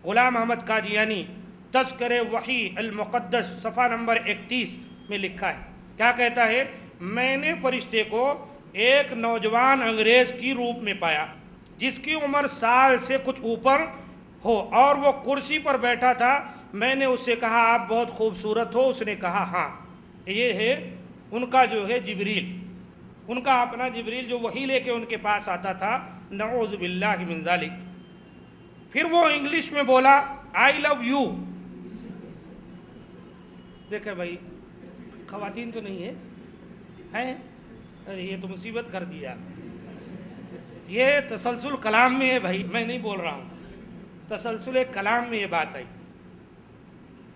Speaker 2: غلام احمد قادیانی تذکر وحی المقدس صفحہ نمبر 31 میں لکھا ہے۔ کیا کہتا ہے؟ میں نے فرشتے کو ایک نوجوان انگریز کی روپ میں پایا جس کی عمر سال سے کچھ اوپر ہو اور وہ کرسی پر بیٹھا تھا۔ میں نے اس سے کہا، آپ بہت خوبصورت ہو۔ اس نے کہا، ہاں۔ یہ ہے ان کا جو ہے جبریل، ان کا اپنا جبریل جو وحی لے کے ان کے پاس آتا تھا، نعوذ باللہ من ذالک۔ پھر وہ انگلش میں بولا، آئی لو یو۔ دیکھیں بھائی، خواتین تو نہیں ہیں، ارے یہ تو مصیبت کر دیا۔ یہ تسلسل کلام میں ہے بھائی، میں نہیں بول رہا ہوں، تسلسل کلام میں یہ بات آئی۔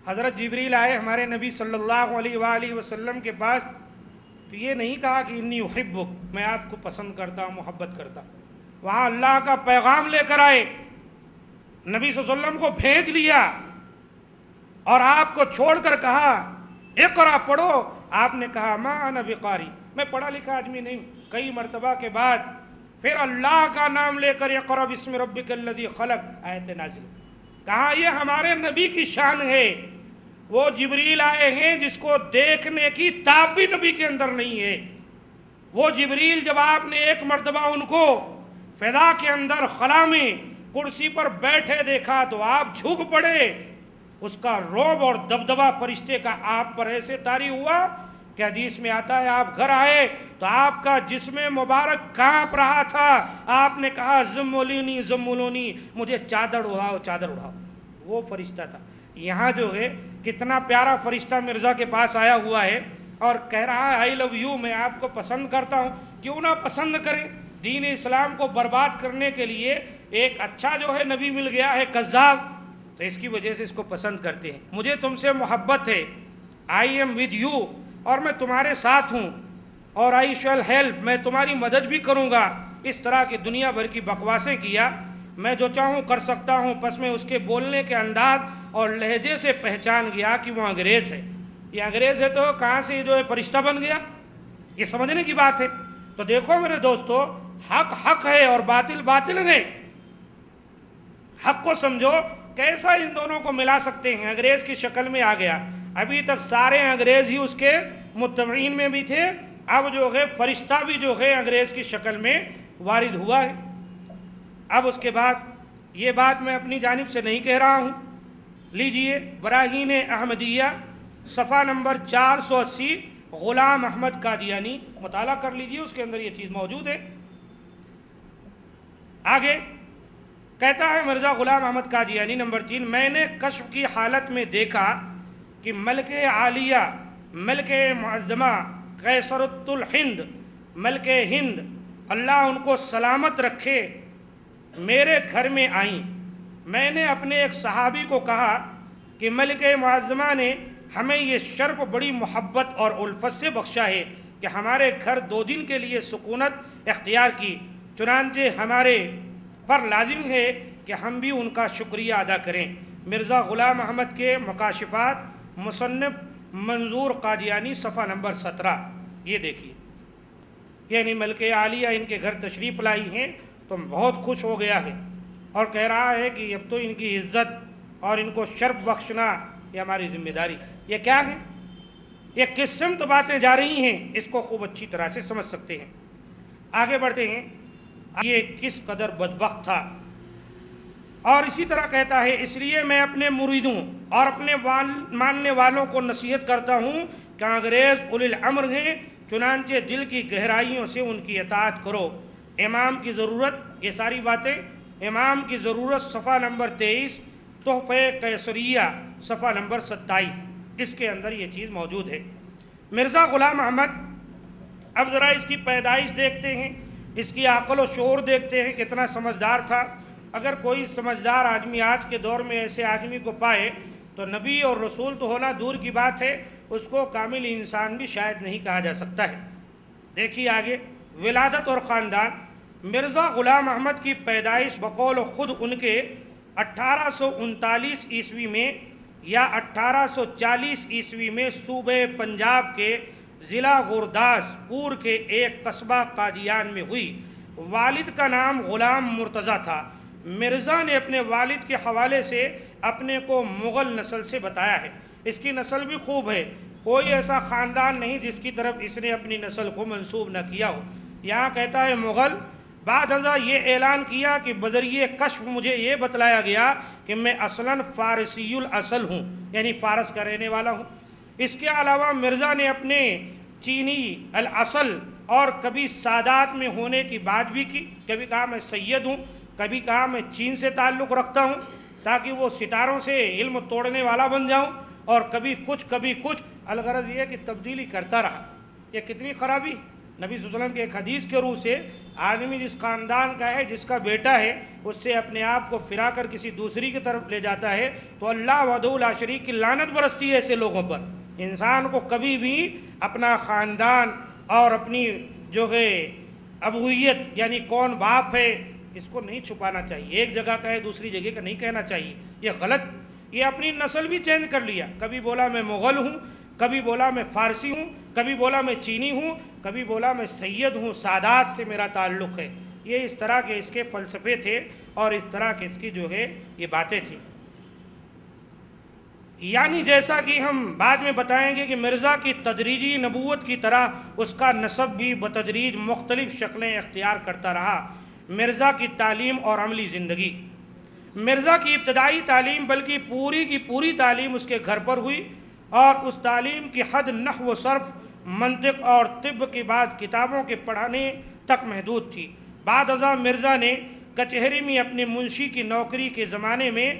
Speaker 2: حضرت جبریل آئے ہمارے نبی صلی اللہ علیہ وآلہ وسلم کے پاس، تو یہ نہیں کہا کہ انی احبک، میں آپ کو پسند کرتا ہوں، محبت کرتا ہوں۔ وہاں اللہ کا پیغام لے کر آئے، نبی صلی اللہ علیہ وسلم کو بھیج لیا اور آپ کو چھوڑ کر کہا، اقرا، پڑھو۔ آپ نے کہا، ما انا بقاری، میں پڑھا لکھا آدمی نہیں۔ کئی مرتبہ کے بعد پھر اللہ کا نام لے کر اقرا بسم ربک الذی خلق آیت نازل۔ کہا یہ ہمارے نبی کی شان ہے، وہ جبریل آئے ہیں جس کو دیکھنے کی تاب بھی نبی کے اندر نہیں ہے۔ وہ جبریل جب آپ نے ایک مرتبہ ان کو فضا کے اندر خلا میں کرسی پر بیٹھے دیکھا تو آپ جھک پڑے۔ اس کا رعب اور دبدبہ فرشتے کا آپ پر ایسے طاری ہوا کہ حدیث میں آتا ہے آپ گھر آئے تو آپ کا جسم مبارک کانپ رہا تھا۔ آپ نے کہا، زملونی زملونی، مجھے چادر اڑاؤ چادر اڑاؤ۔ وہ فرشتہ تھا۔ یہاں جو ہے کتنا پیارا فرشتہ مرزا کے پاس آیا ہوا ہے اور کہہ رہا ہے، آئی لو یو، میں آپ کو پسند کرتا ہوں۔ کیوں نہ پسند کریں؟ دین اسلام کو برباد کرنے کے لیے ایک اچھا جو ہے نبی مل گیا ہے کذاب، تو اس کی وجہ سے اس کو پسند کرتے ہیں۔ مجھے تم سے محبت ہے، آئی ایم ود یو، اور میں تمہارے ساتھ ہوں، اور آئی شیل ہیلپ، میں تمہاری مدد بھی کروں گا۔ اس طرح کی دنیا بھر کی بکواسیں کیا، میں جو چاہوں کر سکتا ہوں۔ پس میں اس کے بولنے کے انداز اور لہجے سے پہچان گیا کہ وہ انگریز ہے۔ یہ انگریز ہے تو کہاں سے جو ہے فرشتہ بن گیا؟ یہ سمجھنے کی بات ہے۔ تو دیکھو میرے دوستو، حق حق ہے اور باطل باطل ہے۔ حق کو سمجھو، کیسا ان دونوں کو ملا سکتے ہیں؟ انگریز کی شکل میں آ گیا۔ ابھی تک سارے انگریز ہی اس کے متبعین میں بھی تھے، اب جو ہے فرشتہ بھی جو ہے انگریز کی شکل میں وارد ہوا ہے۔ اب اس کے بعد یہ بات میں اپنی جانب سے نہیں کہہ رہا ہوں، لیجئے براہین احمدیہ صفحہ نمبر 480، غلام احمد قادیانی، مطالعہ کر لیجئے، اس کے اندر یہ چیز موجود ہے۔ آگے کہتا ہے مرزا غلام احمد قادیانی نمبر 3، میں نے کشف کی حالت میں دیکھا کہ ملکہ عالیہ، ملکہ معظمہ، قیصرۃ الہند، ملکہ ہند، اللہ ان کو سلامت رکھے، میرے گھر میں آئیں۔ میں نے اپنے ایک صحابی کو کہا کہ ملکہ معظمہ نے ہمیں یہ شرف بڑی محبت اور الفت سے بخشا ہے کہ ہمارے گھر 2 دن کے لیے سکونت اختیار کی، چنانچہ ہمارے پر لازم ہے کہ ہم بھی ان کا شکریہ ادا کریں۔ مرزا غلام احمد کے مکاشفات، مصنف منظور قادیانی، صفحہ نمبر 17۔ یہ دیکھیے، یعنی ملکہ عالیہ ان کے گھر تشریف لائی ہیں تو بہت خوش ہو گیا ہے اور کہہ رہا ہے کہ اب تو ان کی عزت اور ان کو شرف بخشنا یہ ہماری ذمہ داری۔ یہ کیا ہے؟ یہ کس سمت باتیں جا رہی ہیں، اس کو خوب اچھی طرح سے سمجھ سکتے ہیں۔ آگے بڑھتے ہیں، یہ کس قدر بدبخت تھا۔ اور اسی طرح کہتا ہے، اس لیے میں اپنے مریدوں اور اپنے ماننے والوں کو نصیحت کرتا ہوں کہ انگریز اولی الامر ہیں، چنانچہ دل کی گہرائیوں سے ان کی اطاعت کرو۔ امام کی ضرورت، یہ ساری باتیں امام کی ضرورت صفحہ نمبر 23، تحفہ قیصریہ صفحہ نمبر 27، اس کے اندر یہ چیز موجود ہے۔ مرزا غلام احمد، اب ذرا اس کی پیدائش دیکھتے ہیں، اس کی عقل و شعور دیکھتے ہیں، کتنا سمجھدار تھا۔ اگر کوئی سمجھدار آدمی آج کے دور میں ایسے آدمی کو پائے تو نبی اور رسول تو ہونا دور کی بات ہے، اس کو کامل انسان بھی شاید نہیں کہا جا سکتا ہے۔ دیکھیے آگے، ولادت اور خاندان۔ مرزا غلام احمد کی پیدائش بقول خود ان کے 1839 عیسوی میں یا 1840 عیسوی میں صوبہ پنجاب کے ضلع گورداس پور کے ایک قصبہ قادیان میں ہوئی۔ والد کا نام غلام مرتضیٰ تھا۔ مرزا نے اپنے والد کے حوالے سے اپنے کو مغل نسل سے بتایا ہے۔ اس کی نسل بھی خوب ہے، کوئی ایسا خاندان نہیں جس کی طرف اس نے اپنی نسل کو منسوب نہ کیا ہو۔ یہاں کہتا ہے مغل، بعد ازاں یہ اعلان کیا کہ بذریعہ کشف مجھے یہ بتلایا گیا کہ میں اصلاً فارسی الاصل ہوں، یعنی فارس کا رہنے والا ہوں۔ اس کے علاوہ مرزا نے اپنے چینی الاصل اور کبھی سادات میں ہونے کی بات بھی کی، کبھی کہا میں سید ہوں، کبھی کہا میں چین سے تعلق رکھتا ہوں تاکہ وہ ستاروں سے علم توڑنے والا بن جاؤں، اور کبھی کچھ، الغرض یہ کہ تبدیلی کرتا رہا۔ یہ کتنی خرابی! نبی صلی اللہ علیہ وسلم کے ایک حدیث کے روح سے آدمی جس خاندان کا ہے، جس کا بیٹا ہے، اس سے اپنے آپ کو پھرا کر کسی دوسری کی طرف لے جاتا ہے تو اللہ وحدہ لا شریک کی لعنت برستی ہے ایسے لوگوں پر۔ انسان کو کبھی بھی اپنا خاندان اور اپنی جو ہے ابویت، یعنی کون باپ ہے، اس کو نہیں چھپانا چاہیے۔ ایک جگہ کا ہے دوسری جگہ کا نہیں کہنا چاہیے، یہ غلط۔ یہ اپنی نسل بھی چینج کر لیا، کبھی بولا میں مغل ہوں، کبھی بولا میں فارسی ہوں، کبھی بولا میں چینی ہوں، کبھی بولا میں سید ہوں، سادات سے میرا تعلق ہے۔ یہ اس طرح کے اس کے فلسفے تھے اور اس طرح کے اس کی جو ہے یہ باتیں تھیں۔ یعنی جیسا کہ ہم بعد میں بتائیں گے کہ مرزا کی تدریجی نبوت کی طرح اس کا نسب بھی بتدریج مختلف شکلیں اختیار کرتا رہا۔ مرزا کی تعلیم اور عملی زندگی۔ مرزا کی ابتدائی تعلیم بلکہ پوری کی پوری تعلیم اس کے گھر پر ہوئی، اور اس تعلیم کی حد نحو و صرف، منطق اور طب کی بعض کتابوں کے پڑھانے تک محدود تھی۔ بعد ازاں مرزا نے کچہری میں اپنے منشی کی نوکری کے زمانے میں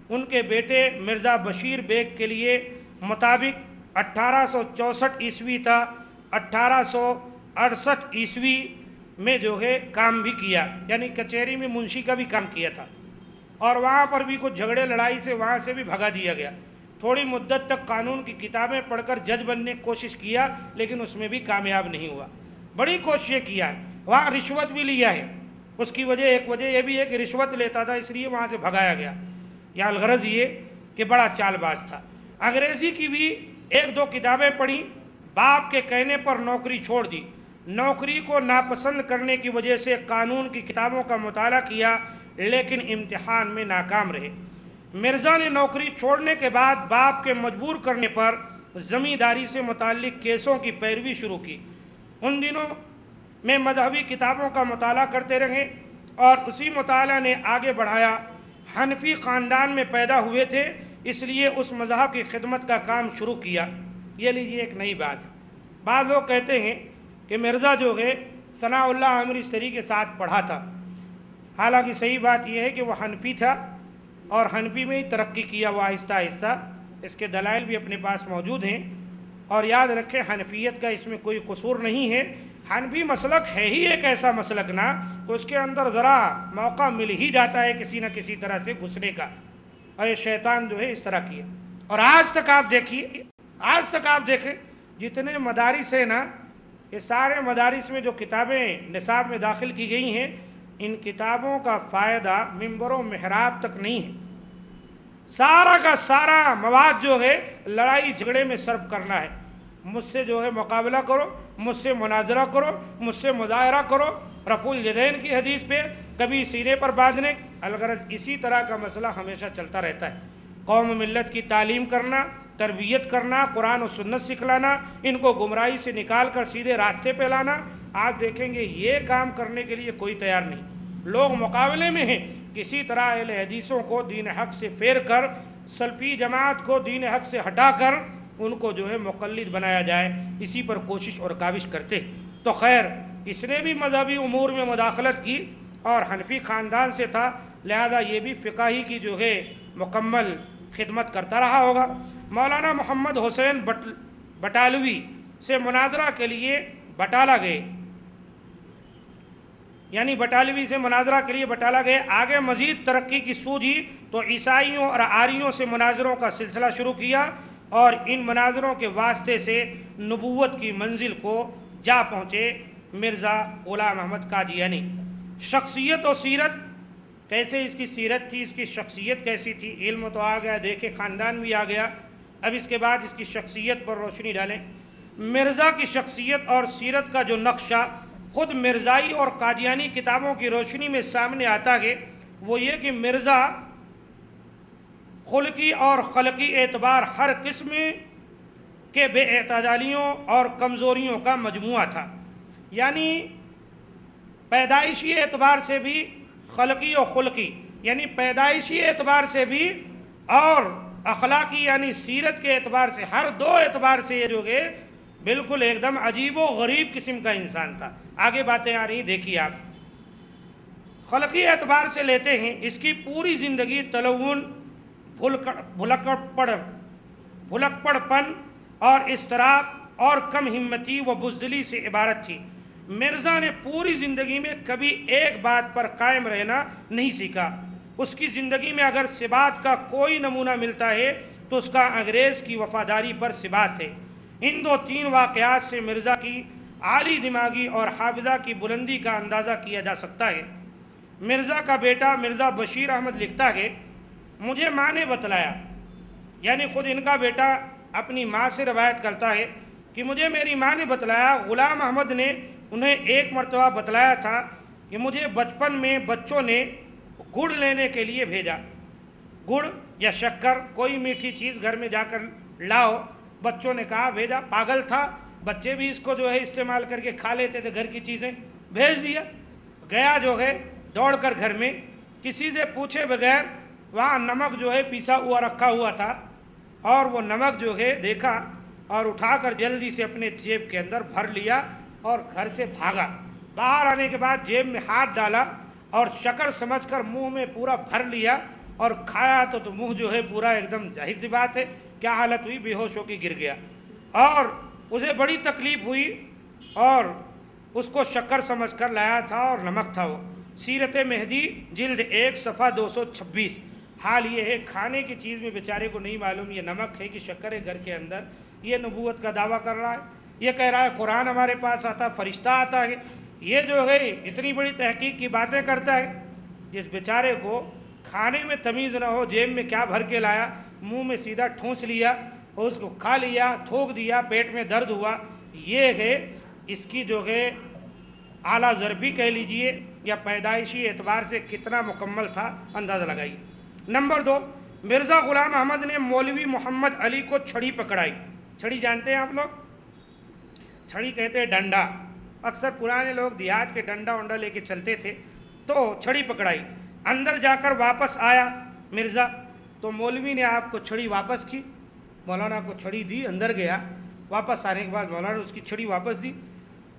Speaker 2: ان کے بیٹے مرزا بشیر بیگ کے لیے مطابق 1864 عیسوی تا 1868 عیسوی میں جو ہے کام بھی کیا، یعنی کچہری میں منشی کا بھی کام کیا تھا، اور وہاں پر بھی کچھ جھگڑے لڑائی سے وہاں سے بھی بھگا دیا گیا۔ تھوڑی مدت تک قانون کی کتابیں پڑھ کر جج بننے کی کوشش کیا، لیکن اس میں بھی کامیاب نہیں ہوا۔ بڑی کوششیں کیا ہے، وہاں رشوت بھی لیا ہے، اس کی ایک وجہ یہ بھی ہے کہ رشوت لیتا تھا، اس لیے وہاں سے بھگایا گیا۔ یا الغرض یہ کہ بڑا چال باز تھا۔ انگریزی کی بھی ایک دو کتابیں پڑھی، باپ کے کہنے پر نوکری چھوڑ دی، نوکری کو ناپسند کرنے کی وجہ سے قانون کی کتابوں کا مطالعہ کیا، لیکن امتحان میں ناکام رہے۔ مرزا نے نوکری چھوڑنے کے بعد باپ کے مجبور کرنے پر زمینداری سے متعلق کیسوں کی پیروی شروع کی۔ ان دنوں میں مذہبی کتابوں کا مطالعہ کرتے رہے اور اسی مطالعہ نے آگے بڑھایا۔ حنفی خاندان میں پیدا ہوئے تھے، اس لیے اس مذہب کی خدمت کا کام شروع کیا۔ یہ لیجیے ایک نئی بات، بعض لوگ کہتے ہیں کہ مرزا جو ہے ثناء اللہ امرتسری کے ساتھ پڑھا تھا، حالانکہ صحیح بات یہ ہے کہ وہ حنفی تھا اور حنفی میں ہی ترقی کیا وہ آہستہ آہستہ۔ اس کے دلائل بھی اپنے پاس موجود ہیں، اور یاد رکھیں حنفیت کا اس میں کوئی قصور نہیں ہے۔ حنفی مسلک ہے ہی ایک ایسا مسلک نا، تو اس کے اندر ذرا موقع مل ہی جاتا ہے کسی نہ کسی طرح سے گھسنے کا، اور یہ شیطان جو ہے اس طرح کیا۔ اور آج تک آپ دیکھیں جتنے مدارس ہیں نا، یہ سارے مدارس میں جو کتابیں نصاب میں داخل کی گئی ہیں، ان کتابوں کا فائدہ ممبر و محراب تک نہیں ہے۔ سارا کا سارا مواد جو ہے لڑائی جھگڑے میں صرف کرنا ہے، مجھ سے جو ہے مقابلہ کرو، مجھ سے مناظرہ کرو، مجھ سے مظاہرہ کرو، رفع الیدین کی حدیث پہ، کبھی سینے پر باندھنے، الغرض اسی طرح کا مسئلہ ہمیشہ چلتا رہتا ہے۔ قوم ملت کی تعلیم کرنا، تربیت کرنا، قرآن و سنت سکھلانا، ان کو گمراہی سے نکال کر سیدھے راستے پہ لانا، آپ دیکھیں گے یہ کام کرنے کے لیے کوئی تیار نہیں۔ لوگ مقابلے میں ہیں کسی طرح اہل حدیثوں کو دین حق سے پھیر کر، سلفی جماعت کو دین حق سے ہٹا کر ان کو جو ہے مقلد بنایا جائے، اسی پر کوشش اور کاوش کرتے۔ تو خیر، اس نے بھی مذہبی امور میں مداخلت کی اور حنفی خاندان سے تھا، لہذا یہ بھی فقہی کی جو ہے مکمل خدمت کرتا رہا ہوگا۔ مولانا محمد حسین بٹالوی سے مناظرہ کے لیے بٹالہ گئے، یعنی بٹالوی سے مناظرہ کے لیے بٹالہ گئے۔ آگے مزید ترقی کی سوجھی تو عیسائیوں اور آریوں سے مناظروں کا سلسلہ شروع کیا، اور ان مناظروں کے واسطے سے نبوت کی منزل کو جا پہنچے مرزا غلام احمد قادیانی۔ شخصیت و سیرت، کیسے اس کی سیرت تھی، اس کی شخصیت کیسی تھی؟ علم تو آ گیا، دیکھے خاندان بھی آ گیا، اب اس کے بعد اس کی شخصیت پر روشنی ڈالیں۔ مرزا کی شخصیت اور سیرت کا جو نقشہ خود مرزائی اور قادیانی کتابوں کی روشنی میں سامنے آتا ہے، وہ یہ کہ مرزا خلقی اور خلقی اعتبار ہر قسم کے بے اعتدالیوں اور کمزوریوں کا مجموعہ تھا، یعنی پیدائشی اعتبار سے بھی خلقی و خلقی، یعنی پیدائشی اعتبار سے بھی اور اخلاقی یعنی سیرت کے اعتبار سے، ہر دو اعتبار سے یہ جو ہے بالکل ایک دم عجیب و غریب قسم کا انسان تھا۔ آگے باتیں آ رہی ہیں، دیکھیے آپ۔ خلقی اعتبار سے لیتے ہیں، اس کی پوری زندگی تلون، بھلک پڑ پن اور اضطراب اور کم ہمتی و بزدلی سے عبارت تھی۔ مرزا نے پوری زندگی میں کبھی ایک بات پر قائم رہنا نہیں سیکھا۔ اس کی زندگی میں اگر ثبات کا کوئی نمونہ ملتا ہے تو اس کا انگریز کی وفاداری پر ثبات ہے۔ ان دو تین واقعات سے مرزا کی عالی دماغی اور حافظہ کی بلندی کا اندازہ کیا جا سکتا ہے۔ مرزا کا بیٹا مرزا بشیر احمد لکھتا ہے، مجھے ماں نے بتلایا، یعنی خود ان کا بیٹا اپنی ماں سے روایت کرتا ہے کہ مجھے میری ماں نے بتلایا، غلام احمد نے انہیں ایک مرتبہ بتلایا تھا کہ مجھے بچپن میں بچوں نے گڑ لینے کے لیے بھیجا، گڑ یا شکر کوئی میٹھی چیز گھر میں جا کر لاؤ، بچوں نے کہا بھیجا، پاگل تھا، بچے بھی اس کو جو ہے استعمال کر کے کھا لیتے تھے گھر کی چیزیں، بھیج دیا۔ گیا جو ہے دوڑ کر گھر میں، کسی سے پوچھے بغیر وہاں نمک جو ہے پیسا ہوا رکھا ہوا تھا، اور وہ نمک جو ہے دیکھا اور اٹھا کر جلدی سے اپنے جیب کے اندر بھر لیا اور گھر سے بھاگا۔ باہر آنے کے بعد جیب میں ہاتھ ڈالا اور شکر سمجھ کر منہ میں پورا بھر لیا اور کھایا تو منہ جو ہے پورا ایک دم ظاہر سی بات ہے کیا حالت ہوئی، بے ہوش ہو کے گر گیا، اور اسے بڑی تکلیف ہوئی اور اس کو شکر سمجھ کر لایا تھا اور نمک تھا وہ۔ سیرت مہدی جلد 1 صفحہ 226۔ حال یہ ہے کھانے کی چیز میں بیچارے کو نہیں معلوم یہ نمک ہے کہ شکر ہے گھر کے اندر، یہ نبوت کا دعویٰ کر رہا ہے، یہ کہہ رہا ہے قرآن ہمارے پاس آتا، فرشتہ آتا ہے، یہ جو ہے اتنی بڑی تحقیق کی باتیں کرتا ہے۔ جس بیچارے کو کھانے میں تمیز نہ ہو، جیب میں کیا بھر کے لایا، منہ میں سیدھا ٹھونس لیا اور اس کو کھا لیا، تھوک دیا، پیٹ میں درد ہوا، یہ ہے اس کی جو ہے اعلیٰ ضربی کہہ لیجئے یا پیدائشی اعتبار سے کتنا مکمل تھا، اندازہ لگائیے۔ نمبر 2، مرزا غلام احمد نے مولوی محمد علی کو چھڑی پکڑائی۔ چھڑی جانتے ہیں آپ لوگ؟ چھڑی کہتے ہیں ڈنڈا، اکثر پرانے لوگ دیہات کے ڈنڈا ونڈا لے کے چلتے تھے، تو چھڑی پکڑائی۔ اندر جا کر واپس آیا مرزا، تو مولوی نے آپ کو چھڑی واپس کی، مولانا کو چھڑی دی، اندر گیا، واپس آنے کے بعد مولانا نے اس کی چھڑی واپس دی،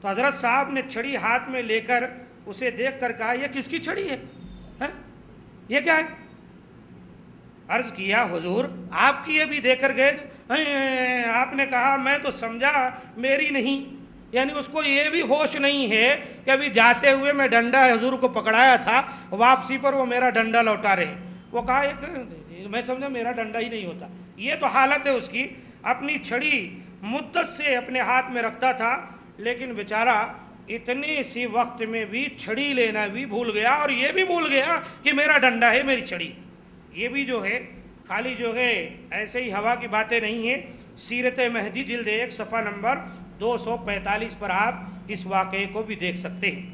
Speaker 2: تو حضرت صاحب نے چھڑی ہاتھ میں لے کر اسے دیکھ کر کہا یہ کس کی چھڑی ہے؟ یہ کیا ہے؟ عرض کیا حضور آپ کی یہ بھی دے کر گئے، آپ نے کہا میں تو سمجھا میری نہیں، یعنی اس کو یہ بھی ہوش نہیں ہے کہ ابھی جاتے ہوئے میں ڈنڈا حضور کو پکڑایا تھا، واپسی پر وہ میرا ڈنڈا لوٹا رہے۔ وہ کہا میں سمجھا میرا ڈنڈا ہی نہیں ہوتا۔ یہ تو حالت ہے اس کی، اپنی چھڑی مدت سے اپنے ہاتھ میں رکھتا تھا، لیکن بیچارہ اتنے سی وقت میں بھی چھڑی لینا بھی بھول گیا، اور یہ بھی بھول گیا کہ میرا ڈنڈا ہے میری چھڑی۔ یہ بھی جو ہے خالی جو ہے ایسے ہی ہوا کی باتیں نہیں ہیں۔ سیرت مہدی جلد 1 صفحہ نمبر 245 پر آپ اس واقعے کو بھی دیکھ سکتے ہیں۔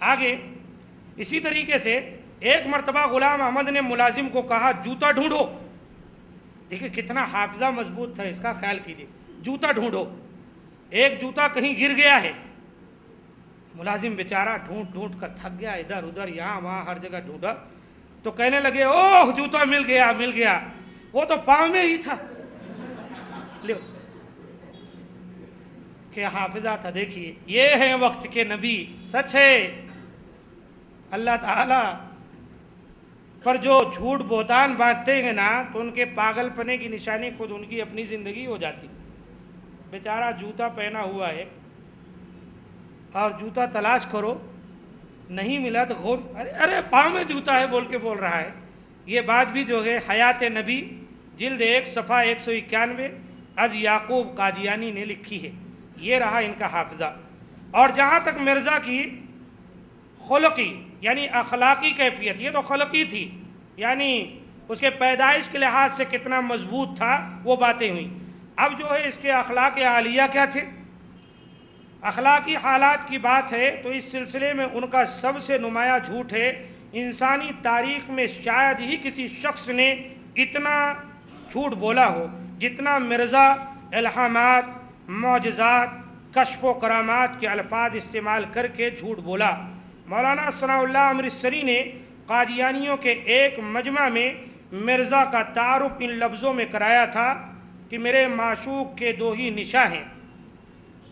Speaker 2: آگے اسی طریقے سے ایک مرتبہ غلام احمد نے ملازم کو کہا جوتا ڈھونڈو۔ دیکھیں کتنا حافظہ مضبوط تھا اس کا، خیال کیجیے، جوتا ڈھونڈو، ایک جوتا کہیں گر گیا ہے، ملازم بیچارہ ڈھونڈ ڈھونڈ کر تھک گیا، ادھر ادھر یہاں وہاں ہر جگہ ڈھونڈا، تو کہنے لگے اوہ جوتا مل گیا مل گیا، وہ تو پاؤں میں ہی تھا۔ لو کہ حافظہ تھا۔ دیکھیے یہ ہے وقت کے نبی، سچ ہے اللہ تعالی پر جو جھوٹ بہتان باندھتے ہیں نا، تو ان کے پاگل پنے کی نشانی خود ان کی اپنی زندگی ہو جاتی۔ بیچارہ جوتا پہنا ہوا ہے اور جوتا تلاش کرو نہیں ملا تو غور، ارے پاؤں میں جوتا ہے بول کے بول رہا ہے۔ یہ بات بھی جو ہے حیات نبی جلد 1 صفحہ 191 از یعقوب قادیانی نے لکھی ہے۔ یہ رہا ان کا حافظہ۔ اور جہاں تک مرزا کی خلقی یعنی اخلاقی کیفیت، یہ تو خلقی تھی، یعنی اس کے پیدائش کے لحاظ سے کتنا مضبوط تھا، وہ باتیں ہوئیں۔ اب جو ہے اس کے اخلاق عالیہ کیا تھے، اخلاقی حالات کی بات ہے تو اس سلسلے میں ان کا سب سے نمایاں جھوٹ ہے۔ انسانی تاریخ میں شاید ہی کسی شخص نے اتنا جھوٹ بولا ہو جتنا مرزا الہامات، معجزات، کشف و کرامات کے الفاظ استعمال کر کے جھوٹ بولا۔ مولانا ثناء اللہ امرتسری نے قادیانیوں کے ایک مجمع میں مرزا کا تعارف ان لفظوں میں کرایا تھا کہ میرے معشوق کے 2 ہی نشاں ہیں،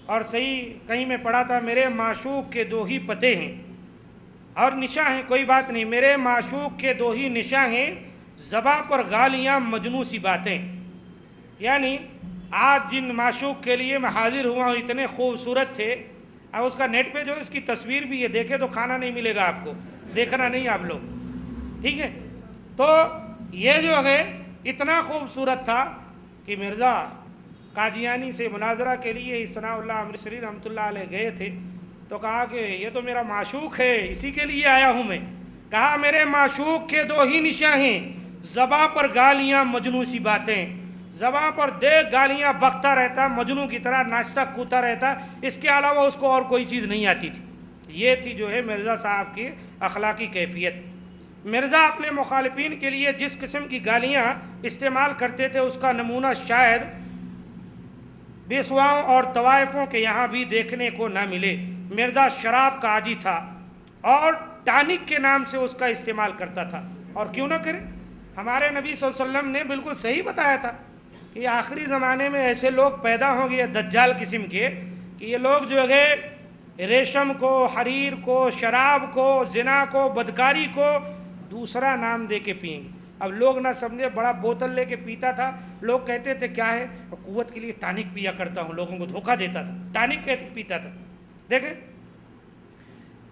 Speaker 2: اور صحیح کہیں میں پڑھا تھا میرے معشوق کے 2 ہی پتے ہیں اور نشاں ہیں، کوئی بات نہیں، میرے معشوق کے 2 ہی نشاں ہیں، زباں پر گالیاں مجنوں سی باتیں۔ یعنی آج جن معشوق کے لیے میں حاضر ہوا ہوں اتنے خوبصورت تھے، اب اس کا نیٹ پہ جو اس کی تصویر بھی ہے، دیکھے تو کھانا نہیں ملے گا آپ کو، دیکھنا نہیں آپ لوگ، ٹھیک ہے؟ تو یہ جو ہے اتنا خوبصورت تھا کہ مرزا قادیانی سے مناظرہ کے لیے ثناء اللہ امرتسری رحمۃ اللہ علیہ گئے تھے، تو کہا کہ یہ تو میرا معشوق ہے، اسی کے لیے آیا ہوں میں۔ کہا میرے معشوق کے 2 ہی نشاں ہیں، زباں پر گالیاں مجنوں سی باتیں، زباں پر دیکھ گالیاں بکتا رہتا، مجنوں کی طرح ناچتا کوتا رہتا، اس کے علاوہ اس کو اور کوئی چیز نہیں آتی تھی۔ یہ تھی جو ہے مرزا صاحب کی اخلاقی کیفیت۔ مرزا اپنے مخالفین کے لیے جس قسم کی گالیاں استعمال کرتے تھے اس کا نمونہ شاید بیسواؤں اور طوائفوں کے یہاں بھی دیکھنے کو نہ ملے۔ مرزا شراب کا عادی تھا اور ٹانک کے نام سے اس کا استعمال کرتا تھا، اور کیوں نہ کرے، ہمارے نبی صلی اللہ علیہ وسلم نے بالکل صحیح بتایا تھا کہ آخری زمانے میں ایسے لوگ پیدا ہوں گے دجال قسم کے کہ یہ لوگ جو ہے ریشم کو، حریر کو، شراب کو، زنا کو، بدکاری کو دوسرا نام دے کے پئیں گے۔ اب لوگ نہ سمجھے، بڑا بوتل لے کے پیتا تھا، لوگ کہتے تھے کیا ہے، قوت کے لیے ٹانک پیا کرتا ہوں، لوگوں کو دھوکہ دیتا تھا، ٹانک کہتے پیتا تھا۔ دیکھیں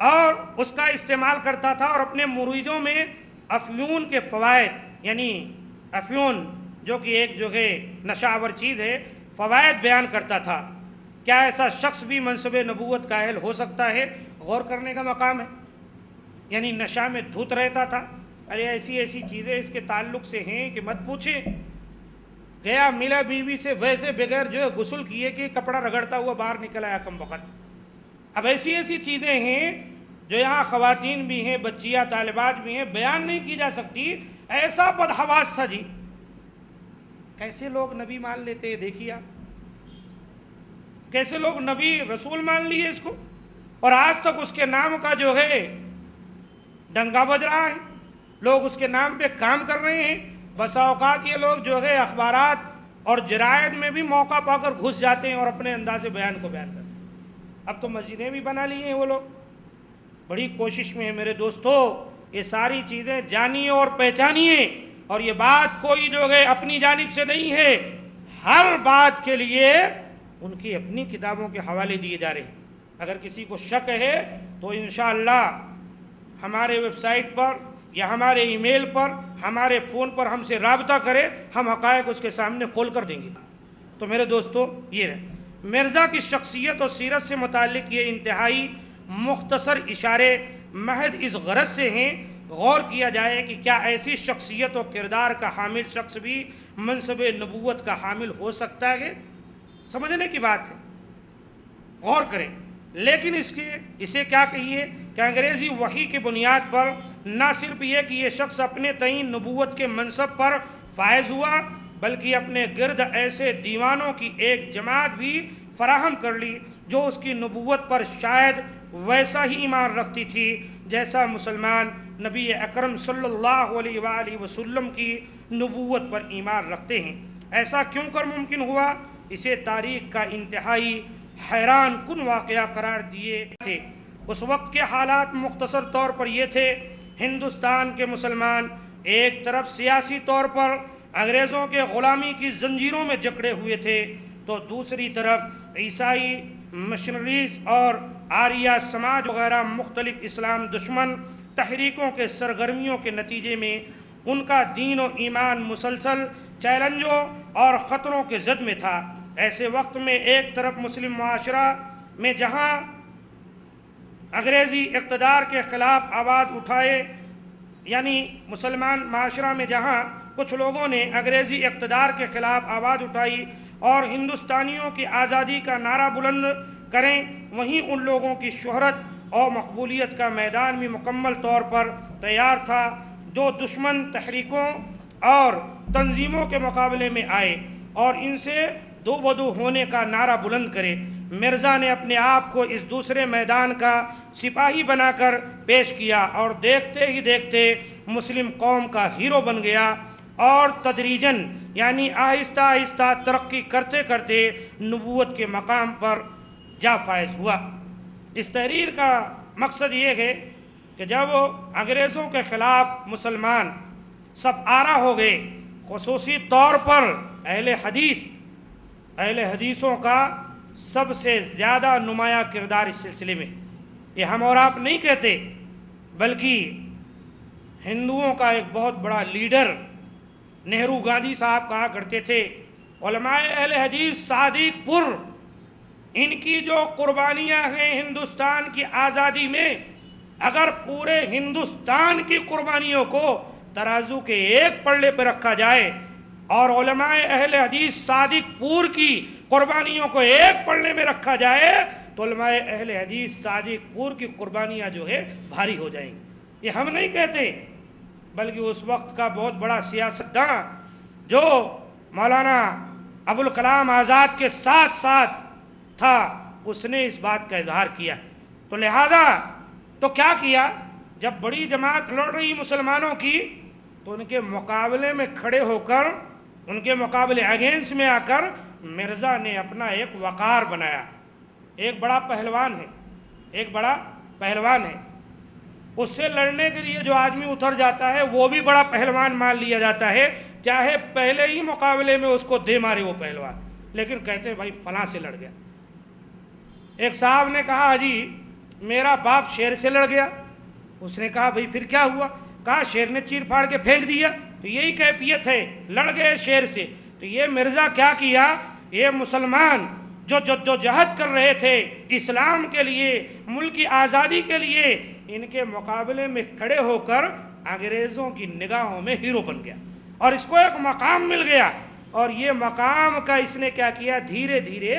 Speaker 2: اور اس کا استعمال کرتا تھا اور اپنے مریدوں میں افیون کے فوائد، یعنی افیون جو کہ ایک جو ہے نشہ آور چیز ہے، فوائد بیان کرتا تھا۔ کیا ایسا شخص بھی منصب نبوت کا اہل ہو سکتا ہے؟ غور کرنے کا مقام ہے۔ یعنی نشہ میں دھت رہتا تھا، ارے ایسی ایسی چیزیں اس کے تعلق سے ہیں کہ مت پوچھیں، گیا ملا بیوی سے ویسے بغیر جو ہے غسل کیے کہ کپڑا رگڑتا ہوا باہر نکل آیا کم وقت۔ اب ایسی ایسی چیزیں ہیں جو یہاں خواتین بھی ہیں، بچیاں طالبات بھی ہیں، بیان نہیں کی جا سکتی، ایسا بدحواس تھا جی۔ کیسے لوگ نبی مان لیتے ہیں، دیکھیے آپ کیسے لوگ نبی رسول مان لیے اس کو، اور آج تک اس کے نام کا جو ہے ڈنگا بج رہا ہے، لوگ اس کے نام پہ کام کر رہے ہیں۔ بسا اوقات یہ لوگ جو ہے اخبارات اور جرائد میں بھی موقع پا کر گھس جاتے ہیں اور اپنے انداز بیان کو بیان کرتے ہیں۔ اب تو مسجدیں بھی بنا لی ہیں وہ لوگ، بڑی کوشش میں ہے میرے دوستو، یہ ساری چیزیں جانیے اور پہچانیے، اور یہ بات کوئی جو ہے اپنی جانب سے نہیں ہے، ہر بات کے لیے ان کی اپنی کتابوں کے حوالے دیے جا رہے ہیں۔ اگر کسی کو شک ہے تو انشاءاللہ ہمارے ویب سائٹ پر یا ہمارے ای میل پر، ہمارے فون پر ہم سے رابطہ کرے، ہم حقائق اس کے سامنے کھول کر دیں گے۔ تو میرے دوستو یہ رہے مرزا کی شخصیت اور سیرت سے متعلق یہ انتہائی مختصر اشارے محض اس غرض سے ہیں غور کیا جائے کہ کیا ایسی شخصیت و کردار کا حامل شخص بھی منصب نبوت کا حامل ہو سکتا ہے؟ سمجھنے کی بات ہے، غور کریں۔ لیکن اسے کیا کہیے کہ انگریزی وحی کی بنیاد پر نہ صرف یہ کہ یہ شخص اپنے تئیں نبوت کے منصب پر فائز ہوا، بلکہ اپنے گرد ایسے دیوانوں کی ایک جماعت بھی فراہم کر لی جو اس کی نبوت پر شاید ویسا ہی ایمان رکھتی تھی جیسا مسلمان نبی اکرم صلی اللہ علیہ وآلہ وسلم کی نبوت پر ایمان رکھتے ہیں۔ ایسا کیوں کر ممکن ہوا؟ اسے تاریخ کا انتہائی حیران کن واقعہ قرار دیے تھے۔ اس وقت کے حالات مختصر طور پر یہ تھے، ہندوستان کے مسلمان ایک طرف سیاسی طور پر انگریزوں کے غلامی کی زنجیروں میں جکڑے ہوئے تھے، تو دوسری طرف عیسائی مشنریز اور آریہ سماج وغیرہ مختلف اسلام دشمن تحریکوں کے سرگرمیوں کے نتیجے میں ان کا دین و ایمان مسلسل چیلنجوں اور خطروں کے زد میں تھا۔ ایسے وقت میں ایک طرف مسلم معاشرہ میں جہاں انگریزی اقتدار کے خلاف آواز اٹھائے، یعنی مسلمان معاشرہ میں جہاں کچھ لوگوں نے انگریزی اقتدار کے خلاف آواز اٹھائی اور ہندوستانیوں کی آزادی کا نعرہ بلند کریں، وہیں ان لوگوں کی شہرت اور مقبولیت کا میدان بھی مکمل طور پر تیار تھا جو دشمن تحریکوں اور تنظیموں کے مقابلے میں آئے اور ان سے دو بدو ہونے کا نعرہ بلند کرے۔ مرزا نے اپنے آپ کو اس دوسرے میدان کا سپاہی بنا کر پیش کیا اور دیکھتے ہی دیکھتے مسلم قوم کا ہیرو بن گیا اور تدریجاً یعنی آہستہ آہستہ ترقی کرتے کرتے نبوت کے مقام پر جا فائز ہوا۔ اس تحریر کا مقصد یہ ہے کہ جب انگریزوں کے خلاف مسلمان صف آرا ہو گئے، خصوصی طور پر اہل حدیثوں کا سب سے زیادہ نمایاں کردار اس سلسلے میں، یہ ہم اور آپ نہیں کہتے بلکہ ہندوؤں کا ایک بہت بڑا لیڈر نہرو گاندھی صاحب کہا کرتے تھے، علماء اہل حدیث صادق پور ان کی جو قربانیاں ہیں ہندوستان کی آزادی میں، اگر پورے ہندوستان کی قربانیوں کو ترازو کے ایک پلڑے پہ رکھا جائے اور علماء اہل حدیث صادق پور کی قربانیوں کو ایک پلڑے میں رکھا جائے تو علماء اہل حدیث صادق پور کی قربانیاں جو ہے بھاری ہو جائیں گی۔ یہ ہم نہیں کہتے بلکہ اس وقت کا بہت بڑا سیاستداں جو مولانا ابوالکلام آزاد کے ساتھ ساتھ تھا، اس نے اس بات کا اظہار کیا۔ تو لہذا تو کیا کیا، جب بڑی جماعت لڑ رہی مسلمانوں کی تو ان کے مقابلے میں کھڑے ہو کر، ان کے مقابلے اگینسٹ میں آ کر مرزا نے اپنا ایک وقار بنایا۔ ایک بڑا پہلوان ہے، اس سے لڑنے کے لیے جو آدمی اتر جاتا ہے وہ بھی بڑا پہلوان مان لیا جاتا ہے، چاہے پہلے ہی مقابلے میں اس کو دے مارے وہ پہلوان، لیکن کہتے ہیں بھائی فلاں سے لڑ گیا۔ ایک صاحب نے کہا جی میرا باپ شیر سے لڑ گیا۔ اس نے کہا بھئی پھر کیا ہوا؟ کہا شیر نے چیر پھاڑ کے پھینک دیا۔ تو یہی کیفیت ہے، لڑ گئے شیر سے۔ تو یہ مرزا کیا کیا، یہ مسلمان جو جدوجہد کر رہے تھے اسلام کے لیے، ملک کی آزادی کے لیے، ان کے مقابلے میں کھڑے ہو کر انگریزوں کی نگاہوں میں ہیرو بن گیا، اور اس کو ایک مقام مل گیا۔ اور یہ مقام کا اس نے کیا کیا، دھیرے دھیرے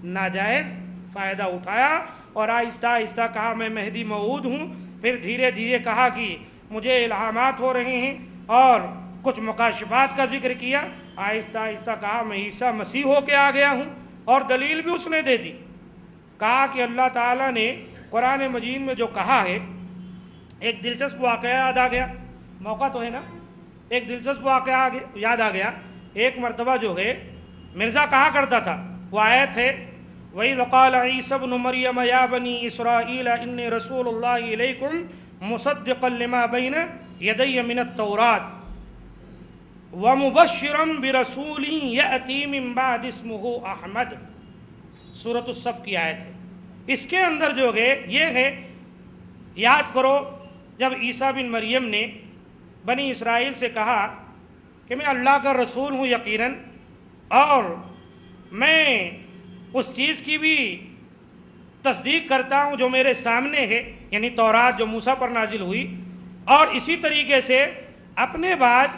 Speaker 2: ناجائز فائدہ اٹھایا، اور آہستہ آہستہ کہا میں مہدی موعود ہوں۔ پھر دھیرے دھیرے کہا کہ مجھے الہامات ہو رہے ہیں، اور کچھ مکاشفات کا ذکر کیا۔ آہستہ آہستہ کہا میں عیسیٰ مسیح ہو کے آ گیا ہوں، اور دلیل بھی اس نے دے دی۔ کہا کہ اللہ تعالیٰ نے قرآن مجید میں جو کہا ہے، ایک دلچسپ واقعہ یاد آ گیا، موقع تو ہے نا، ایک دلچسپ واقعہ یاد آ گیا۔ ایک مرتبہ جو ہے مرزا کہا کرتا تھا، وہ آیت ہے وَإِذْ قَالَ عِيسَى ابْنُ مَرْيَمَ يَا بَنِي إِسْرَائِيلَ إِنِّي رَسُولُ اللَّهِ إِلَيْكُمْ مُصَدِّقًا لِمَا بَيْنَ يَدَيَّ مِنَ التَّوْرَاةِ وَمُبَشِّرًا بِرَسُولٍ يَأْتِي مِن بَعْدِهِ اسْمُهُ احمد، سورۃ الصف کی آیت ہے۔ اس کے اندر جو ہے یہ ہے، یاد کرو جب عیسیٰ بن مریم نے بنی اسرائیل سے کہا کہ میں اللہ کا رسول ہوں یقیناً، اور میں اس چیز کی بھی تصدیق کرتا ہوں جو میرے سامنے ہے، یعنی تورات جو موسیٰ پر نازل ہوئی، اور اسی طریقے سے اپنے بعد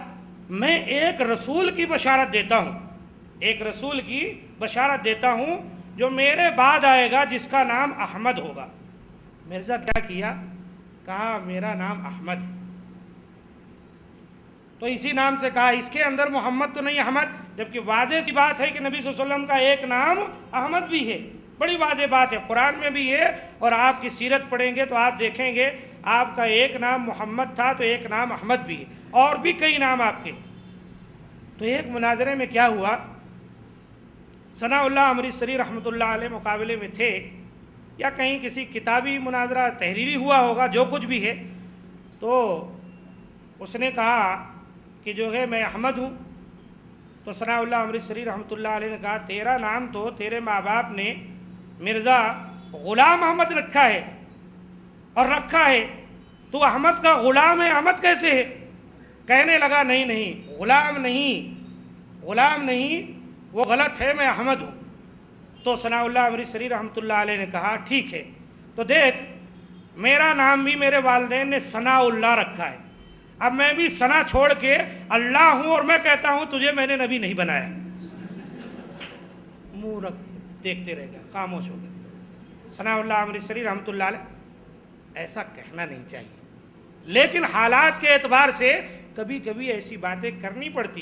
Speaker 2: میں ایک رسول کی بشارت دیتا ہوں، ایک رسول کی بشارت دیتا ہوں جو میرے بعد آئے گا، جس کا نام احمد ہوگا۔ مرزا کیا کیا، کہا میرا نام احمد ہے۔ تو اسی نام سے کہا، اس کے اندر محمد تو نہیں احمد، جبکہ واضح سی بات ہے کہ نبی صلی اللہ علیہ وسلم کا ایک نام احمد بھی ہے، بڑی واضح بات ہے، قرآن میں بھی ہے، اور آپ کی سیرت پڑھیں گے تو آپ دیکھیں گے آپ کا ایک نام محمد تھا تو ایک نام احمد بھی ہے، اور بھی کئی نام آپ کے۔ تو ایک مناظرے میں کیا ہوا، ثناء اللہ امرتسری رحمۃ اللہ علیہ مقابلے میں تھے، یا کہیں کسی کتابی مناظرہ تحریری ہوا ہوگا، جو کچھ بھی ہے، تو اس نے کہا کہ جو ہے میں احمد ہوں۔ تو ثناء اللہ امرتسری رحمۃ اللہ علیہ نے کہا تیرا نام تو تیرے ماں باپ نے مرزا غلام احمد رکھا ہے، اور رکھا ہے، تو احمد کا غلام ہے، احمد کیسے ہے؟ کہنے لگا نہیں نہیں، غلام نہیں، غلام نہیں، وہ غلط ہے، میں احمد ہوں۔ تو ثناء اللہ امرتسری رحمۃ اللہ علیہ نے کہا ٹھیک ہے، تو دیکھ میرا نام بھی میرے والدین نے ثناء اللہ رکھا ہے، اب میں بھی ثنا چھوڑ کے اللہ ہوں، اور میں کہتا ہوں تجھے میں نے نبی نہیں بنایا۔ منہ رکھ دیکھتے رہ گیا، خاموش ہو گیا۔ ثناء اللہ امرتسری رحمۃ اللہ علیہ ایسا کہنا نہیں چاہیے، لیکن حالات کے اعتبار سے کبھی کبھی ایسی باتیں کرنی پڑتی۔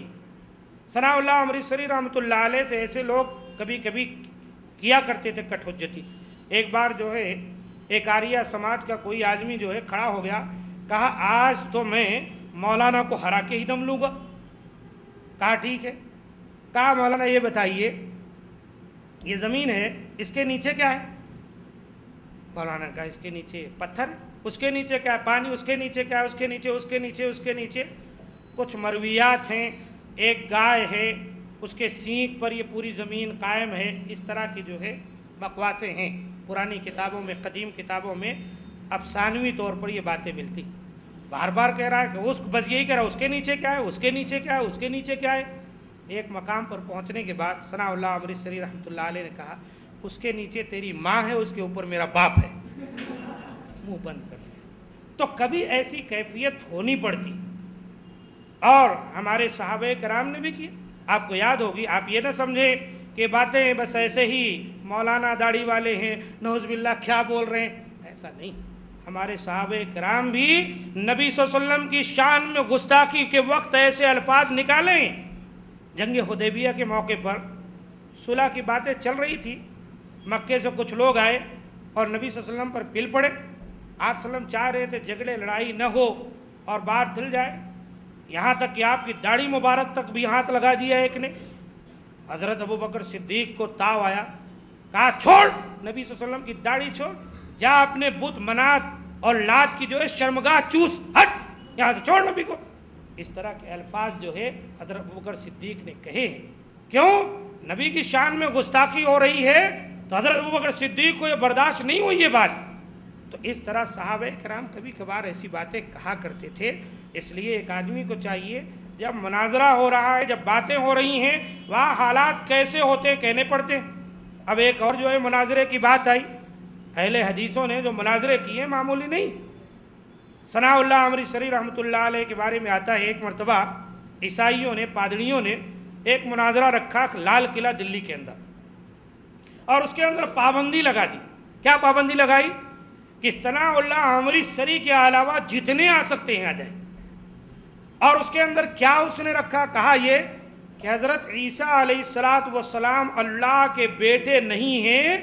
Speaker 2: ثناء اللہ امرتسری رحمۃ اللہ علیہ سے ایسے لوگ کبھی کبھی کیا کرتے تھے کٹ حجتی۔ ایک بار جو ہے ایک آریہ سماج کا کوئی آدمی جو ہے کھڑا ہو گیا، کہا آج تو میں مولانا کو ہرا کے ہی دم لوں گا۔ کہا ٹھیک ہے، کہا مولانا یہ بتائیے یہ زمین ہے، اس کے نیچے کیا ہے؟ مولانا کہا اس کے نیچے پتھر، اس کے نیچے کیا ہے؟ پانی، اس کے نیچے کیا ہے؟ اس کے نیچے، اس کے نیچے، اس کے نیچے کچھ مرویات ہیں، ایک گائے ہے، اس کے سینگ پر یہ پوری زمین قائم ہے۔ اس طرح کی جو ہے بکواسیں ہیں، پرانی کتابوں میں، قدیم کتابوں میں افسانوی طور پر یہ باتیں ملتی۔ بار بار کہہ رہا ہے کہ اس بس یہی کہہ رہا ہے اس کے نیچے کیا ہے، اس کے نیچے کیا ہے، اس کے نیچے کیا ہے۔ ایک مقام پر پہنچنے کے بعد ثناء اللہ امرتسری رحمۃ اللہ علیہ نے کہا اس کے نیچے تیری ماں ہے، اس کے اوپر میرا باپ ہے۔ منہ بند کر لیا۔ تو کبھی ایسی کیفیت ہونی پڑتی، اور ہمارے صحابہ کرام نے بھی کیا۔ آپ کو یاد ہوگی، آپ یہ نہ سمجھیں کہ باتیں بس ایسے ہی مولانا داڑھی والے ہیں نعوذ باللہ کیا بول رہے ہیں، ایسا نہیں۔ ہمارے صحابہ کرام بھی نبی صلی اللہ علیہ وسلم کی شان میں گستاخی کے وقت ایسے الفاظ نکالیں۔ جنگ حدیبیہ کے موقع پر صلح کی باتیں چل رہی تھی، مکے سے کچھ لوگ آئے اور نبی صلی اللہ علیہ وسلم پر پل پڑے۔ آپ صلی اللہ علیہ وسلم چاہ رہے تھے جھگڑے لڑائی نہ ہو اور بات ٹل جائے، یہاں تک کہ آپ کی داڑھی مبارک تک بھی ہاتھ لگا دیا ایک نے۔ حضرت ابوبکر صدیق کو تاو آیا، کہا چھوڑ، نبی صلی اللہ علیہ وسلم کی داڑھی چھوڑ، جا اپنے بت منات اور لات کی جو ہے شرمگاہ چوس، ہٹ یہاں سے، چھوڑ نبی کو۔ اس طرح کے الفاظ جو ہے حضرت ابوبکر صدیق نے کہے ہیں۔ کیوں؟ نبی کی شان میں گستاخی ہو رہی ہے، تو حضرت ابوبکر صدیق کو یہ برداشت نہیں ہوئی یہ بات، تو اس طرح صحابہ کرام کبھی کبھار ایسی باتیں کہا کرتے تھے. اس لیے ایک آدمی کو چاہیے جب مناظرہ ہو رہا ہے، جب باتیں ہو رہی ہیں، وہاں حالات کیسے ہوتے ہیں کہنے پڑتے ہیں. اب ایک اور جو ہے مناظرے کی بات آئی، اہل حدیثوں نے جو مناظرے کیے ہیں معمولی نہیں. ثناء اللہ امرتسری رحمۃ اللہ علیہ کے بارے میں آتا ہے، ایک مرتبہ عیسائیوں نے، پادریوں نے ایک مناظرہ رکھا لال قلعہ دلی کے اندر، اور اس کے اندر پابندی لگا دی. کیا پابندی لگائی؟ کہ ثناء اللہ امرتسری کے علاوہ جتنے آ سکتے ہیں آ جائیں. اور اس کے اندر کیا اس نے رکھا؟ کہا یہ کہ حضرت عیسیٰ علیہ السلام اللہ کے بیٹے نہیں ہیں.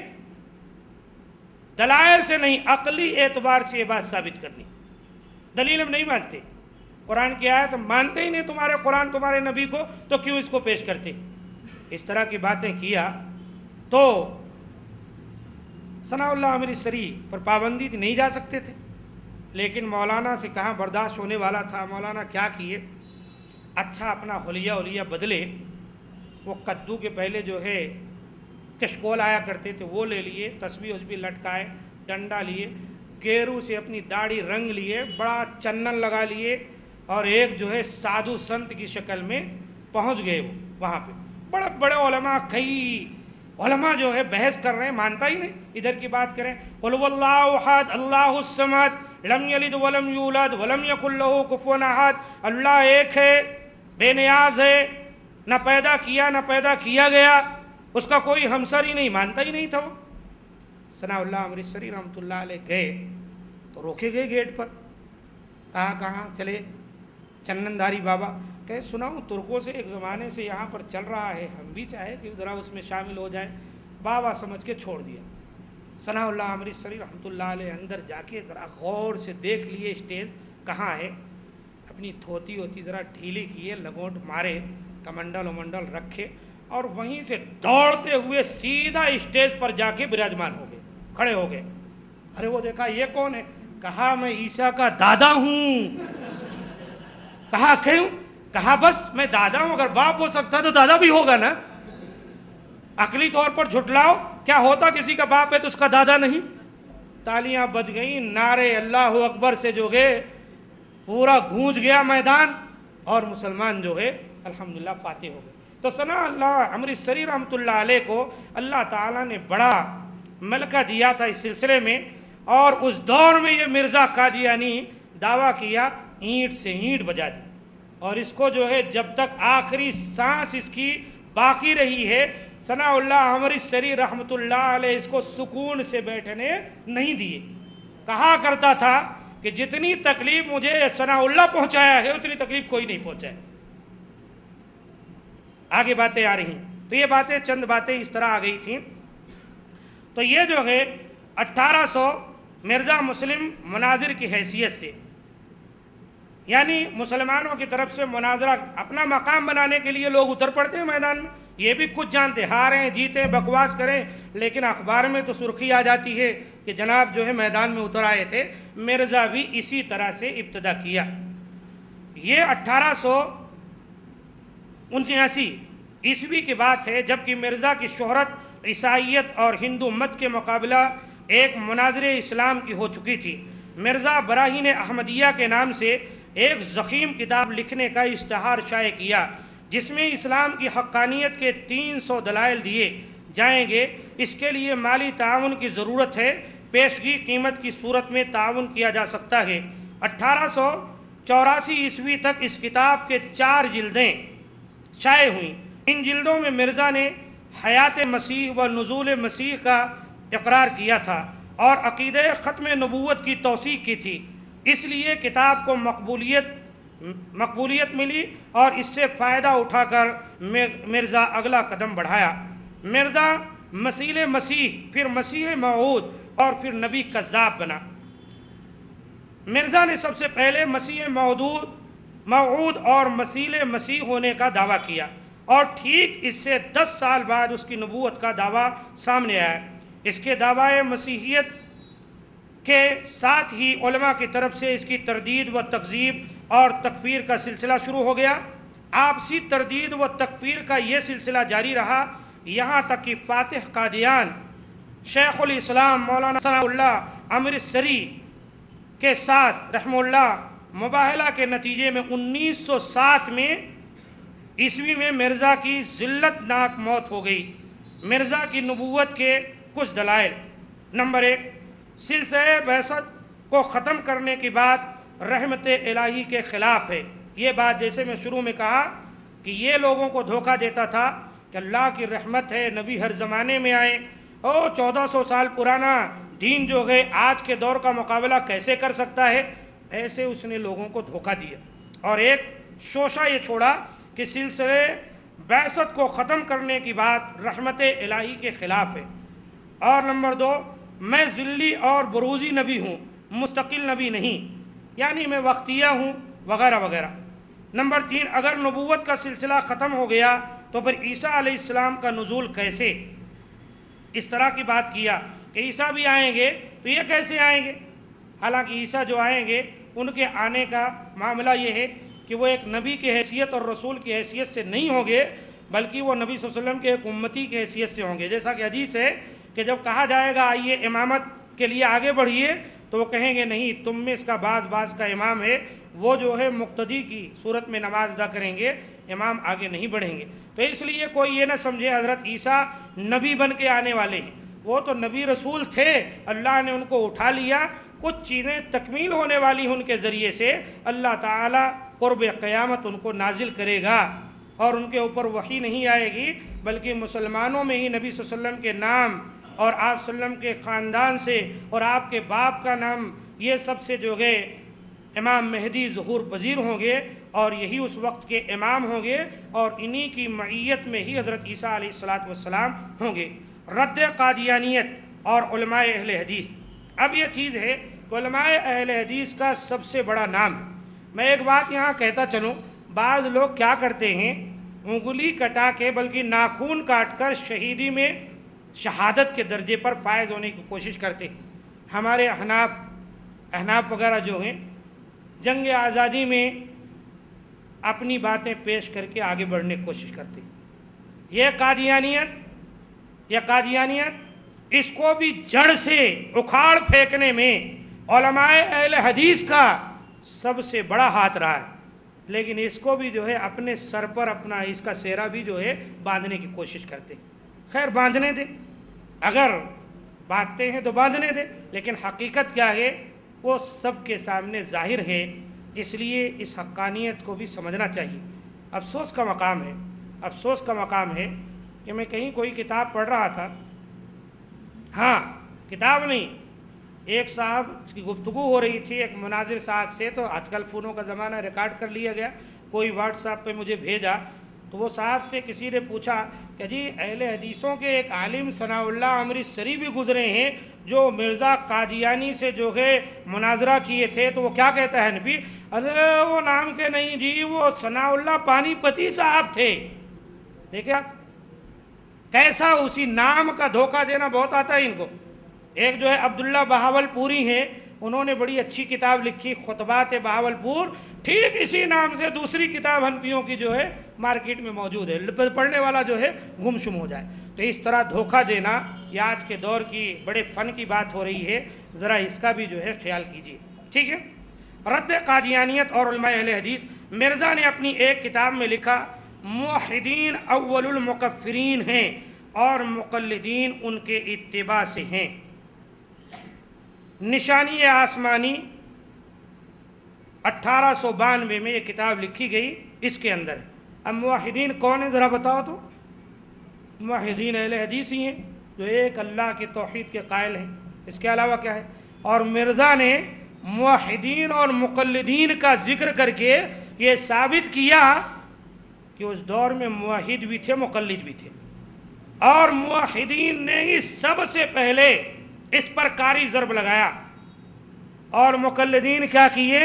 Speaker 2: دلائل سے نہیں، عقلی اعتبار سے یہ بات ثابت کرنی. دلیل ہم نہیں مانتے، قرآن کی آیت ہم مانتے ہی نہیں. تمہارے قرآن تمہارے نبی کو، تو کیوں اس کو پیش کرتے؟ اس طرح کی باتیں کیا تو ثناء اللہ امرتسری پر پابندی تھی، نہیں جا سکتے تھے. لیکن مولانا سے کہاں برداشت ہونے والا تھا. مولانا کیا کیے، اچھا اپنا حلیہ بدلے. وہ کدو کے پہلے جو ہے کشکول آیا کرتے تھے وہ لے لیے، تسبیح وسبیح لٹکائے، ڈنڈا لیے، گیرو سے اپنی داڑھی رنگ لیے، بڑا چنن لگا لیے، اور ایک جو ہے سادھو سنت کی شکل میں پہنچ گئے. وہ وہاں پہ بڑے بڑے علماء، کئی علماء جو ہے بحث کر رہے ہیں، مانتا ہی نہیں. ادھر کی بات کریں، قل هو اللہ احد اللہ الصمد لم یلد ولم یولد ولم یکن له کفوا احد. اللہ ایک ہے، بے نیاز ہے، نہ پیدا کیا نہ پیدا کیا گیا، اس کا کوئی ہمسر ہی نہیں. مانتا ہی نہیں تھا وہ. ثناء اللہ امرتسری رحمۃ اللہ علیہ گئے تو روکے گئے گیٹ پر. کہاں چلے؟ چننداری بابا. کہ سناؤں، ترکوں سے ایک زمانے سے یہاں پر چل رہا ہے، ہم بھی چاہے کہ ذرا اس میں شامل ہو جائیں. بابا سمجھ کے چھوڑ دیا. ثناء اللہ امرتسری رحمۃ اللہ علیہ اندر جا کے ذرا غور سے دیکھ لیے اسٹیج کہاں ہے. اپنی دھوتی ہوتی ذرا ڈھیلی کیے، لگوٹ مارے، کمنڈل ومنڈل رکھے، اور وہیں سے دوڑتے ہوئے سیدھا اسٹیج پر جا کے براجمان ہو گئے، کھڑے ہو گئے. ارے وہ دیکھا یہ کون ہے؟ کہا میں عیسیٰ کا دادا ہوں. کہا کیوں؟ کہا بس میں دادا ہوں، اگر باپ ہو سکتا تو دادا بھی ہوگا نا. عقلی طور پر جھٹلاؤ، کیا ہوتا کسی کا باپ ہے تو اس کا دادا نہیں؟ تالیاں بج گئیں، نعرے اللہ اکبر سے جو ہے پورا گونج گیا میدان، اور مسلمان جو ہے الحمدللہ فاتح ہو گئے. تو ثناء اللہ امرتسری رحمۃ اللہ علیہ کو اللہ تعالیٰ نے بڑا ملکہ دیا تھا اس سلسلے میں. اور اس دور میں یہ مرزا قادیانی دعویٰ کیا، اینٹ سے اینٹ بجا دی. اور اس کو جو ہے جب تک آخری سانس اس کی باقی رہی ہے، ثناء اللہ امرتسری رحمۃ اللہ علیہ اس کو سکون سے بیٹھنے نہیں دیے. کہا کرتا تھا کہ جتنی تکلیف مجھے ثناء اللہ پہنچایا ہے اتنی تکلیف کوئی نہیں پہنچایا. آگے باتیں آ رہی ہیں. تو یہ باتیں چند باتیں اس طرح آ گئی تھیں. تو یہ جو ہے 1800 مرزا مسلم مناظر کی حیثیت سے، یعنی مسلمانوں کی طرف سے مناظرہ، اپنا مقام بنانے کے لیے لوگ اتر پڑتے ہیں میدان میں. یہ بھی کچھ جانتے، ہاریں جیتیں بکواس کریں، لیکن اخبار میں تو سرخی آ جاتی ہے کہ جناب جو ہے میدان میں اتر آئے تھے. مرزا بھی اسی طرح سے ابتدا کیا. یہ 1879 عیسوی کی بات ہے، جبکہ مرزا کی شہرت عیسائیت اور ہندو مت کے مقابلہ ایک مناظر اسلام کی ہو چکی تھی. مرزا براہین احمدیہ کے نام سے ایک ضخیم کتاب لکھنے کا اشتہار شائع کیا، جس میں اسلام کی حقانیت کے 300 دلائل دیے جائیں گے. اس کے لیے مالی تعاون کی ضرورت ہے. پیشگی قیمت کی صورت میں تعاون کیا جا سکتا ہے. 1884 عیسوی تک اس کتاب کے 4 جلدیں شائع ہوئیں. ان جلدوں میں مرزا نے حیات مسیح و نزول مسیح کا اقرار کیا تھا اور عقیدہ ختم نبوت کی توثیق کی تھی. اس لیے کتاب کو مقبولیت ملی اور اس سے فائدہ اٹھا کر مرزا اگلا قدم بڑھایا. مرزا مسیح مسیح، پھر مسیح موعود اور پھر نبی کذاب بنا. مرزا نے سب سے پہلے مسیح موعود اور مسیح مسیح ہونے کا دعویٰ کیا، اور ٹھیک اس سے 10 سال بعد اس کی نبوت کا دعویٰ سامنے آیا. اس کے دعوی مسیحیت کے ساتھ ہی علماء کی طرف سے اس کی تردید و تکذیب اور تکفیر کا سلسلہ شروع ہو گیا. آپسی تردید و تکفیر کا یہ سلسلہ جاری رہا، یہاں تک کہ فاتح قادیان شیخ الاسلام مولانا ثناء اللہ امر سری کے ساتھ رحمہ اللہ مباہلہ کے نتیجے میں 1907 میں عیسوی میں مرزا کی ذلت ناک موت ہو گئی۔ مرزا کی نبوت کے کچھ دلائل: نمبر 1، سلسلہ بعثت کو ختم کرنے کی بات رحمت الہی کے خلاف ہے۔ یہ بات جیسے میں شروع میں کہا کہ یہ لوگوں کو دھوکہ دیتا تھا کہ اللہ کی رحمت ہے، نبی ہر زمانے میں آئے، 1400 سال پرانا دین جو ہے آج کے دور کا مقابلہ کیسے کر سکتا ہے، ایسے اس نے لوگوں کو دھوکہ دیا۔ اور ایک شوشہ یہ چھوڑا کہ سلسلہ بعثت کو ختم کرنے کی بات رحمت الہی کے خلاف ہے۔ اور نمبر 2، میں ذلی اور بروزی نبی ہوں، مستقل نبی نہیں، یعنی میں وقتیہ ہوں وغیرہ وغیرہ۔ نمبر 3، اگر نبوت کا سلسلہ ختم ہو گیا تو پھر عیسیٰ علیہ السلام کا نزول کیسے؟ اس طرح کی بات کیا کہ عیسیٰ بھی آئیں گے تو یہ کیسے آئیں گے؟ حالانکہ عیسیٰ جو آئیں گے ان کے آنے کا معاملہ یہ ہے کہ وہ ایک نبی کی حیثیت اور رسول کی حیثیت سے نہیں ہوں گے، بلکہ وہ نبی صلی اللہ علیہ وسلم کے ایک امتی کی حیثیت سے ہوں گے۔ جیسا کہ حدیث ہے کہ جب کہا جائے گا آئیے امامت کے لیے آگے بڑھیے، تو وہ کہیں گے نہیں، تم میں اس کا بعض کا امام ہے، وہ جو ہے مقتدی کی صورت میں نماز ادا کریں گے، امام آگے نہیں بڑھیں گے۔ تو اس لیے کوئی یہ نہ سمجھے حضرت عیسیٰ نبی بن کے آنے والے ہیں، وہ تو نبی رسول تھے، اللہ نے ان کو اٹھا لیا، کچھ چیزیں تکمیل ہونے والی ہیں ان کے ذریعے سے، اللہ تعالیٰ قرب قیامت ان کو نازل کرے گا، اور ان کے اوپر وحی نہیں آئے گی، بلکہ مسلمانوں میں ہی نبی صلی اللہ علیہ وسلم کے نام اور آپ صلی اللہ علیہ وسلم کے خاندان سے اور آپ کے باپ کا نام، یہ سب سے جو ہے امام مہدی ظہور پذیر ہوں گے، اور یہی اس وقت کے امام ہوں گے، اور انہی کی معیت میں ہی حضرت عیسیٰ علیہ السلام ہوں گے۔ رد قادیانیت اور علماء اہل حدیث۔ اب یہ چیز ہے کہ علماء اہل حدیث کا سب سے بڑا نام، میں ایک بات یہاں کہتا چلوں، بعض لوگ کیا کرتے ہیں، انگلی کٹا کے بلکہ ناخون کاٹ کر شہیدی میں شہادت کے درجے پر فائز ہونے کی کوشش کرتے ہیں۔ ہمارے احناف وغیرہ جو ہیں جنگ آزادی میں اپنی باتیں پیش کر کے آگے بڑھنے کی کوشش کرتے ہیں۔ یہ قادیانیت اس کو بھی جڑ سے اکھاڑ پھینکنے میں علماء اہل حدیث کا سب سے بڑا ہاتھ رہا ہے، لیکن اس کو بھی جو ہے اپنے سر پر اپنا اس کا سہرا بھی جو ہے باندھنے کی کوشش کرتے ہیں۔ خیر باندھنے دیں، اگر باندھتے ہیں تو باندھنے دیں، لیکن حقیقت کیا ہے وہ سب کے سامنے ظاہر ہے، اس لیے اس حقانیت کو بھی سمجھنا چاہیے۔ افسوس کا مقام ہے کہ میں کہیں کوئی کتاب پڑھ رہا تھا، ہاں کتاب نہیں، ایک صاحب کی گفتگو ہو رہی تھی ایک مناظر صاحب سے، تو آج کل فونوں کا زمانہ، ریکارڈ کر لیا گیا، کوئی واٹس ایپ پہ مجھے بھیجا، تو وہ صاحب سے کسی نے پوچھا کہ جی اہل حدیثوں کے ایک عالم ثناء اللہ امرتسری بھی گزرے ہیں جو مرزا قادیانی سے جو ہے مناظرہ کیے تھے، تو وہ کیا کہتا ہے حنفی؟ ارے وہ نام کے نہیں جی، وہ ثناء اللہ پانی پتی صاحب تھے۔ دیکھیں آپ کیسا اسی نام کا دھوکہ دینا بہت آتا ہے ان کو۔ ایک جو ہے عبداللہ بہاول پوری ہیں، انہوں نے بڑی اچھی کتاب لکھی خطبات بہاول پور، ٹھیک اسی نام سے دوسری کتاب حنفیوں کی جو ہے مارکیٹ میں موجود ہے، پڑھنے والا جو ہے گم شم ہو جائے۔ تو اس طرح دھوکہ دینا یہ آج کے دور کی بڑے فن کی بات ہو رہی ہے، ذرا اس کا بھی جو ہے خیال کیجیے، ٹھیک ہے۔ رد قادیانیت اور علماء اہل حدیث۔ مرزا نے اپنی ایک کتاب میں لکھا موحدین اول المکفرین ہیں اور مقلدین ان کے اتباع سے ہیں۔ نشانی آسمانی 1892 میں یہ کتاب لکھی گئی، اس کے اندر اب موحدین کون ہیں ذرا بتاؤ تو؟ موحدین اہل حدیث ہی ہیں جو ایک اللہ کے توحید کے قائل ہیں، اس کے علاوہ کیا ہے؟ اور مرزا نے موحدین اور مقلدین کا ذکر کر کے یہ ثابت کیا کہ اس دور میں موحد بھی تھے مقلد بھی تھے، اور موحدین نے ہی سب سے پہلے اس پر کاری ضرب لگایا، اور مقلدین کیا کیے؟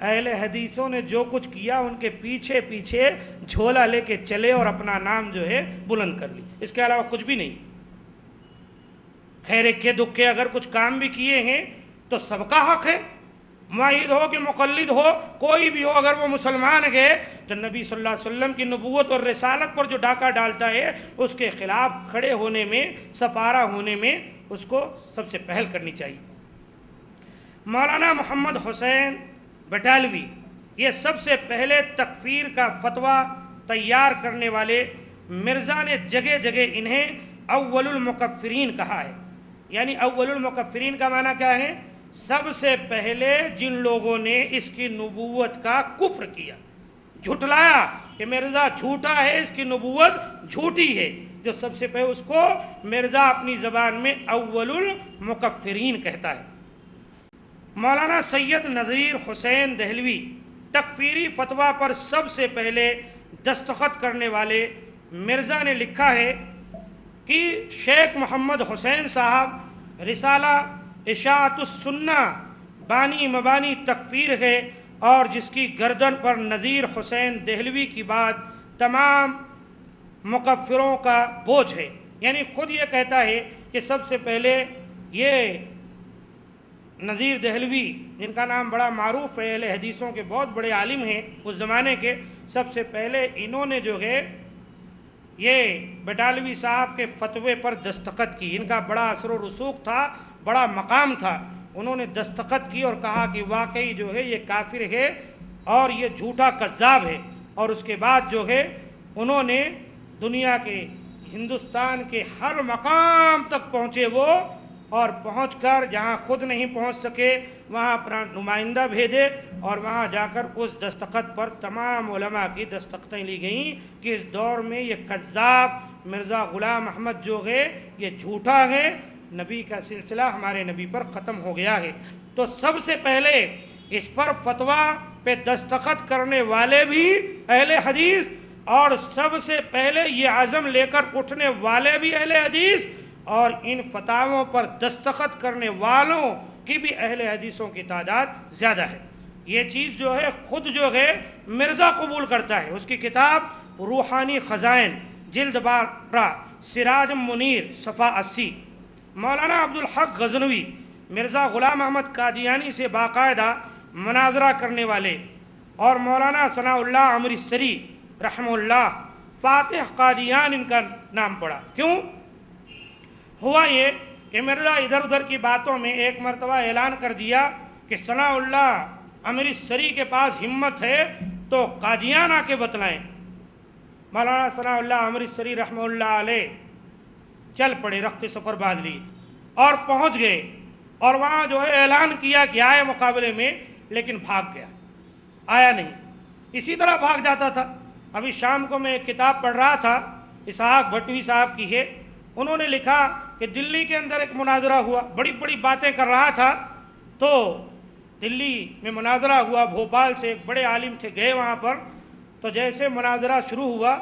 Speaker 2: اہل حدیثوں نے جو کچھ کیا ان کے پیچھے پیچھے جھولا لے کے چلے اور اپنا نام جو ہے بلند کر لی، اس کے علاوہ کچھ بھی نہیں۔ خیر کے دکھے اگر کچھ کام بھی کیے ہیں تو سب کا حق ہے، موحد ہو کہ مقلد ہو، کوئی بھی ہو، اگر وہ مسلمان گئے تو نبی صلی اللہ علیہ وسلم کی نبوت اور رسالت پر جو ڈاکہ ڈالتا ہے اس کے خلاف کھڑے ہونے میں، سفارہ ہونے میں اس کو سب سے پہل کرنی چاہیے۔ مولانا محمد حسین بٹالوی یہ سب سے پہلے تکفیر کا فتویٰ تیار کرنے والے مرزا نے جگہ جگہ انہیں اول المکفرین کہا ہے. یعنی اول المکفرین کا معنی کیا ہے؟ سب سے پہلے جن لوگوں نے اس کی نبوت کا کفر کیا، جھٹلایا کہ مرزا جھوٹا ہے، اس کی نبوت جھوٹی ہے، جو سب سے پہلے اس کو مرزا اپنی زبان میں اول المکفرین کہتا ہے. مولانا سید نذیر حسین دہلوی تکفیری فتویٰ پر سب سے پہلے دستخط کرنے والے مرزا نے لکھا ہے کہ شیخ محمد حسین صاحب رسالہ اشاعت السنہ بانی مبانی تکفیر ہے، اور جس کی گردن پر نذیر حسین دہلوی کی بات تمام مکفروں کا بوجھ ہے. یعنی خود یہ کہتا ہے کہ سب سے پہلے یہ نذیر دہلوی، جن کا نام بڑا معروف ہے، اہل حدیثوں کے بہت بڑے عالم ہیں اس زمانے کے، سب سے پہلے انہوں نے جو ہے یہ بٹالوی صاحب کے فتوے پر دستخط کی. ان کا بڑا اثر و رسوخ تھا، بڑا مقام تھا. انہوں نے دستخط کی اور کہا کہ واقعی جو ہے یہ کافر ہے اور یہ جھوٹا کذاب ہے. اور اس کے بعد جو ہے انہوں نے دنیا کے، ہندوستان کے ہر مقام تک پہنچے وہ، اور پہنچ کر جہاں خود نہیں پہنچ سکے وہاں اپنا نمائندہ بھیجے، اور وہاں جا کر اس دستخط پر تمام علماء کی دستخطیں لی گئیں کہ اس دور میں یہ کذاب مرزا غلام احمد جو ہے یہ جھوٹا ہے، نبی کا سلسلہ ہمارے نبی پر ختم ہو گیا ہے. تو سب سے پہلے اس پر فتویٰ پہ دستخط کرنے والے بھی اہل حدیث، اور سب سے پہلے یہ عزم لے کر اٹھنے والے بھی اہل حدیث، اور ان فتاووں پر دستخط کرنے والوں کی بھی اہل حدیثوں کی تعداد زیادہ ہے. یہ چیز جو ہے خود جو ہے مرزا قبول کرتا ہے. اس کی کتاب روحانی خزائن جلد 12 سراج منیر صفحہ 80. مولانا عبدالحق غزنوی مرزا غلام احمد قادیانی سے باقاعدہ مناظرہ کرنے والے، اور مولانا ثناء اللہ امرتسری رحمہ اللہ، فاتح قادیان ان کا نام پڑا. کیوں ہوا یہ کہ مرزا ادھر ادھر کی باتوں میں ایک مرتبہ اعلان کر دیا کہ ثناء اللہ امرتسری کے پاس ہمت ہے تو قادیان آ کے بتلائیں. مولانا ثناء اللہ امرتسری رحمہ اللہ علیہ چل پڑے، رخت سفر باندھ لی اور پہنچ گئے، اور وہاں جو ہے اعلان کیا کہ آئے مقابلے میں، لیکن بھاگ گیا، آیا نہیں. اسی طرح بھاگ جاتا تھا. ابھی شام کو میں ایک کتاب پڑھ رہا تھا، اسحاق بھٹوی صاحب کی ہے. انہوں نے لکھا کہ دلی کے اندر ایک مناظرہ ہوا، بڑی بڑی باتیں کر رہا تھا، تو دلی میں مناظرہ ہوا، بھوپال سے ایک بڑے عالم تھے، گئے وہاں پر. تو جیسے مناظرہ شروع ہوا،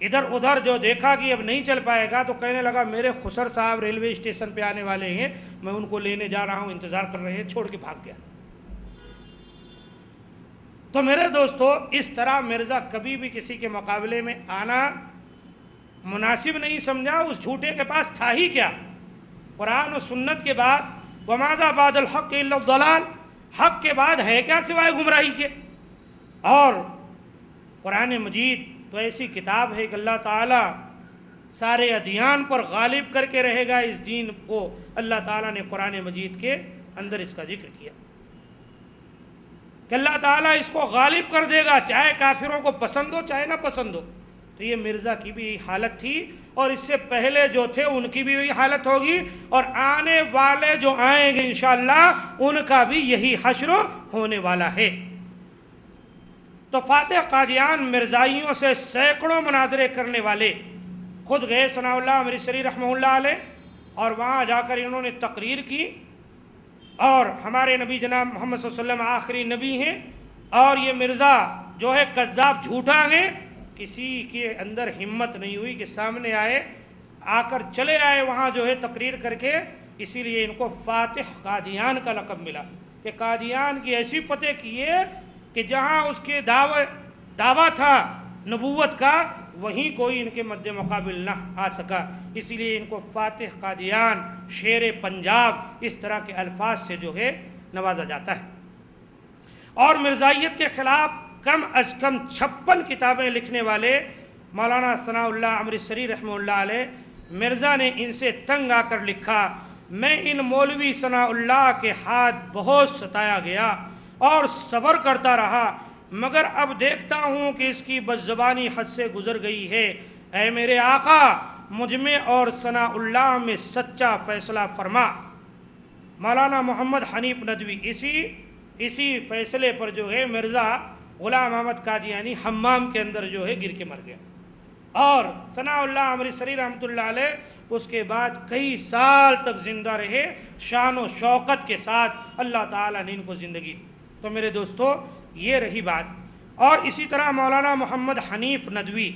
Speaker 2: ادھر ادھر جو دیکھا کہ اب نہیں چل پائے گا، تو کہنے لگا میرے خسر صاحب ریلوے اسٹیشن پہ آنے والے ہیں، میں ان کو لینے جا رہا ہوں، انتظار کر رہے ہیں، چھوڑ کے بھاگ گیا. تو میرے دوستو، اس طرح مرزا کبھی بھی کسی کے مقابلے میں آنا مناسب نہیں سمجھا. اس جھوٹے کے پاس تھا ہی کیا؟ قرآن و سنت کے بعد وَمَاذَا بَعْدَ الْحَقِّ إِلَّا الضَّلَالُ، حق کے بعد ہے کیا سوائے گمراہی کے؟ اور قرآن مجید تو ایسی کتاب ہے کہ اللہ تعالیٰ سارے ادیان پر غالب کر کے رہے گا. اس دین کو اللہ تعالیٰ نے قرآن مجید کے اندر اس کا ذکر کیا کہ اللہ تعالیٰ اس کو غالب کر دے گا، چاہے کافروں کو پسند ہو چاہے نہ پسند ہو. تو یہ مرزا کی بھی حالت تھی، اور اس سے پہلے جو تھے ان کی بھی وہی حالت ہوگی، اور آنے والے جو آئیں گے انشاءاللہ ان کا بھی یہی حشر ہونے والا ہے. تو فاتح قادیان مرزائیوں سے سینکڑوں مناظرے کرنے والے خود گئے ثناء اللہ امرتسری رحمہ اللہ علیہ، اور وہاں جا کر انہوں نے تقریر کی، اور ہمارے نبی جناب محمد صلی اللہ علیہ وسلم آخری نبی ہیں، اور یہ مرزا جو ہے کذاب جھوٹا ہے. کسی کے اندر ہمت نہیں ہوئی کہ سامنے آئے، آ کر چلے آئے وہاں جو ہے تقریر کر کے. اسی لیے ان کو فاتح قادیان کا لقب ملا کہ قادیان کی ایسی فتح کیے کہ جہاں اس کے دعویٰ تھا نبوت کا، وہیں کوئی ان کے مد مقابل نہ آ سکا. اسی لیے ان کو فاتح قادیان، شیر پنجاب، اس طرح کے الفاظ سے جو ہے نوازا جاتا ہے. اور مرزائیت کے خلاف کم از کم 56 کتابیں لکھنے والے مولانا ثناء اللہ امرتسری رحمہ اللہ علیہ، مرزا نے ان سے تنگ آ کر لکھا میں ان مولوی ثناء اللہ کے ہاتھ بہت ستایا گیا اور صبر کرتا رہا، مگر اب دیکھتا ہوں کہ اس کی بدزبانی حد سے گزر گئی ہے۔ اے میرے آقا، مجھ میں اور ثناء اللہ میں سچا فیصلہ فرما۔ مولانا محمد حنیف ندوی اسی فیصلے پر جو ہے مرزا غلام احمد قادیانی حمام کے اندر جو ہے گر کے مر گیا، اور ثناء اللہ امرتسری رحمۃ اللہ علیہ اس کے بعد کئی سال تک زندہ رہے، شان و شوکت کے ساتھ اللہ تعالیٰ نے ان کو زندگی دی۔ تو میرے دوستو، یہ رہی بات۔ اور اسی طرح مولانا محمد حنیف ندوی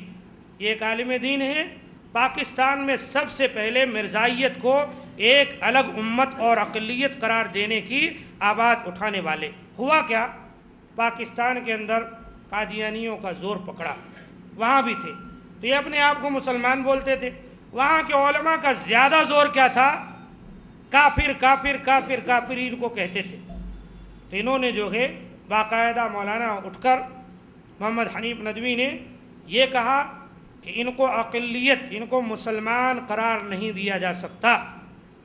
Speaker 2: یہ ایک عالم دین ہے، پاکستان میں سب سے پہلے مرزائیت کو ایک الگ امت اور اقلیت قرار دینے کی آواز اٹھانے والے۔ ہوا کیا، پاکستان کے اندر قادیانیوں کا زور پکڑا، وہاں بھی تھے تو یہ اپنے آپ کو مسلمان بولتے تھے، وہاں کے علماء کا زیادہ زور کیا تھا، کافر کافر کافر کافر ان کو کہتے تھے۔ تو انہوں نے جو ہے باقاعدہ مولانا اٹھ کر محمد حنیف ندوی نے یہ کہا کہ ان کو اقلیت، ان کو مسلمان قرار نہیں دیا جا سکتا،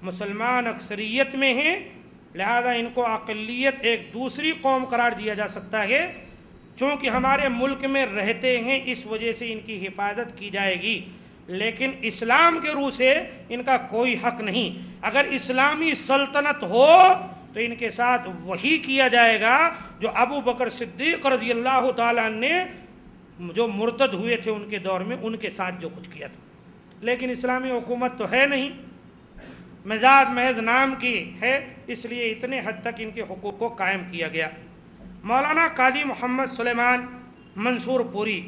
Speaker 2: مسلمان اکثریت میں ہیں، لہذا ان کو اقلیت ایک دوسری قوم قرار دیا جا سکتا ہے، چونکہ ہمارے ملک میں رہتے ہیں اس وجہ سے ان کی حفاظت کی جائے گی، لیکن اسلام کے روح سے ان کا کوئی حق نہیں۔ اگر اسلامی سلطنت ہو تو ان کے ساتھ وہی کیا جائے گا جو ابو بکر صدیق رضی اللہ تعالیٰ نے جو مرتد ہوئے تھے ان کے دور میں ان کے ساتھ جو کچھ کیا تھا، لیکن اسلامی حکومت تو ہے نہیں، مزاج محض نام کی ہے، اس لیے اتنے حد تک ان کے حقوق کو قائم کیا گیا۔ مولانا قاضی محمد سلیمان منصور پوری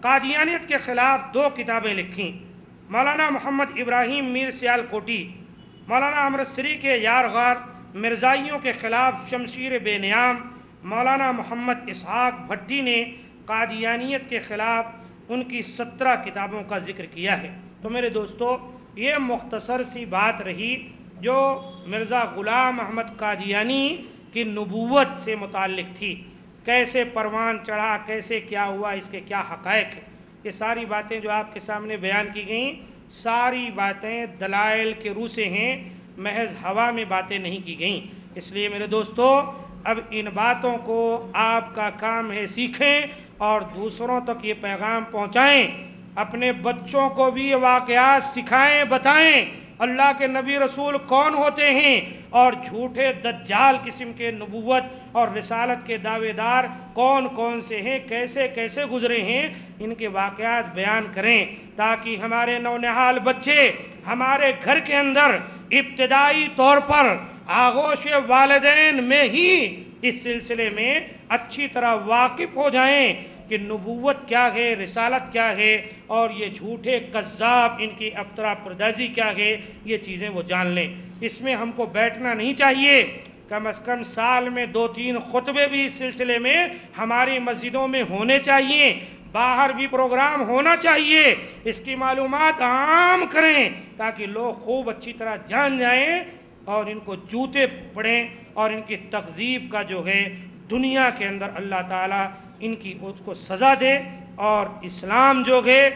Speaker 2: قادیانیت کے خلاف 2 کتابیں لکھیں، مولانا محمد ابراہیم میر سیال کوٹی، مولانا امرتسری کے یار غار مرزائیوں کے خلاف شمشیر بے نیام، مولانا محمد اسحاق بھٹی نے قادیانیت کے خلاف ان کی 17 کتابوں کا ذکر کیا ہے۔ تو میرے دوستو، یہ مختصر سی بات رہی جو مرزا غلام احمد قادیانی کی نبوت سے متعلق تھی، کیسے پروان چڑھا، کیسے کیا ہوا، اس کے کیا حقائق ہیں، یہ ساری باتیں جو آپ کے سامنے بیان کی گئیں، ساری باتیں دلائل کے روح سے ہیں، محض ہوا میں باتیں نہیں کی گئیں۔ اس لیے میرے دوستو، اب ان باتوں کو آپ کا کام ہے سیکھیں اور دوسروں تک یہ پیغام پہنچائیں، اپنے بچوں کو بھی یہ واقعات سکھائیں، بتائیں اللہ کے نبی رسول کون ہوتے ہیں اور جھوٹے دجال قسم کے نبوت اور رسالت کے دعوے دار کون کون سے ہیں، کیسے کیسے گزرے ہیں، ان کے واقعات بیان کریں تاکہ ہمارے نونہال بچے ہمارے گھر کے اندر ابتدائی طور پر آغوش والدین میں ہی اس سلسلے میں اچھی طرح واقف ہو جائیں کہ نبوت کیا ہے، رسالت کیا ہے، اور یہ جھوٹے کذاب ان کی افطرا پردازی کیا ہے، یہ چیزیں وہ جان لیں۔ اس میں ہم کو بیٹھنا نہیں چاہیے، کم از کم سال میں 2-3 خطبے بھی اس سلسلے میں ہماری مسجدوں میں ہونے چاہیے، باہر بھی پروگرام ہونا چاہیے، اس کی معلومات عام کریں تاکہ لوگ خوب اچھی طرح جان جائیں اور ان کو جوتے پڑیں، اور ان کی تکذیب کا جو ہے دنیا کے اندر اللہ تعالیٰ ان کی اس کو سزا دے، اور اسلام جو ہے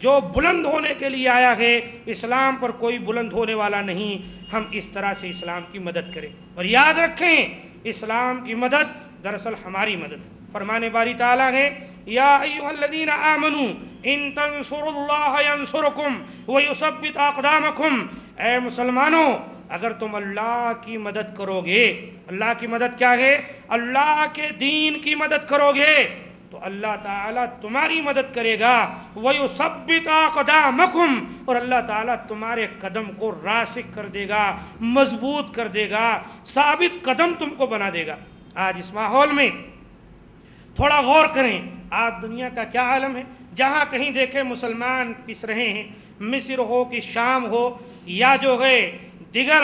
Speaker 2: جو بلند ہونے کے لیے آیا ہے، اسلام پر کوئی بلند ہونے والا نہیں، ہم اس طرح سے اسلام کی مدد کریں۔ اور یاد رکھیں، اسلام کی مدد دراصل ہماری مدد ہے۔ فرمان باری تعالیٰ ہے، یا ایھا الذین آمنوا ان تنصروا اللہ ینصرکم ویثبت اقدامکم، اے مسلمانوں اگر تم اللہ کی مدد کرو گے، اللہ کی مدد کیا ہے، اللہ کے دین کی مدد کرو گے تو اللہ تعالیٰ تمہاری مدد کرے گا، وَيُثَبِّتْ أَقْدَامَكُمْ، اور اللہ تعالیٰ تمہارے قدم کو راسخ کر دے گا، مضبوط کر دے گا، ثابت قدم تم کو بنا دے گا۔ آج اس ماحول میں تھوڑا غور کریں، آج دنیا کا کیا عالم ہے، جہاں کہیں دیکھیں مسلمان پس رہے ہیں، مصر ہو کہ شام ہو یا جو ہے دیگر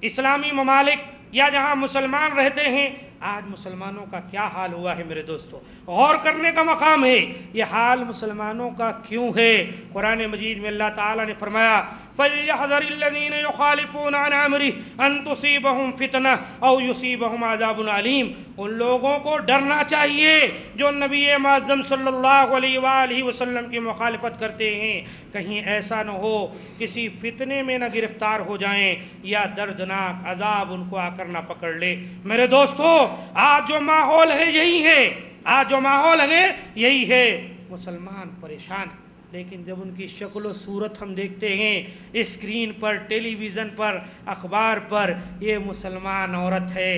Speaker 2: اسلامی ممالک یا جہاں مسلمان رہتے ہیں، آج مسلمانوں کا کیا حال ہوا ہے میرے دوستو، غور کرنے کا مقام ہے۔ یہ حال مسلمانوں کا کیوں ہے؟ قرآن مجید میں اللہ تعالیٰ نے فرمایا فَلْيَحْذَرِ الَّذِينَ يُخَالِفُونَ عَنْ أَمْرِهِ أَن تُصِيبَهُمْ فِتْنَةٌ أَوْ يُصِيبَهُمْ عَذَابٌ أَلِيمٌ۔ ان لوگوں کو ڈرنا چاہیے جو نبی معظم صلی اللہ علیہ وآلہ وسلم کی مخالفت کرتے ہیں، کہیں ایسا نہ ہو کسی فتنے میں نہ گرفتار ہو جائیں یا دردناک عذاب ان کو آ کر نہ پکڑ لے۔ میرے دوستو، آج جو ماحول ہے یہی ہے، آج جو ماحول ہے یہی ہے۔ مسلمان پریشان ہیں، لیکن جب ان کی شکل و صورت ہم دیکھتے ہیں اسکرین پر، ٹیلی ویژن پر، اخبار پر، یہ مسلمان عورت ہے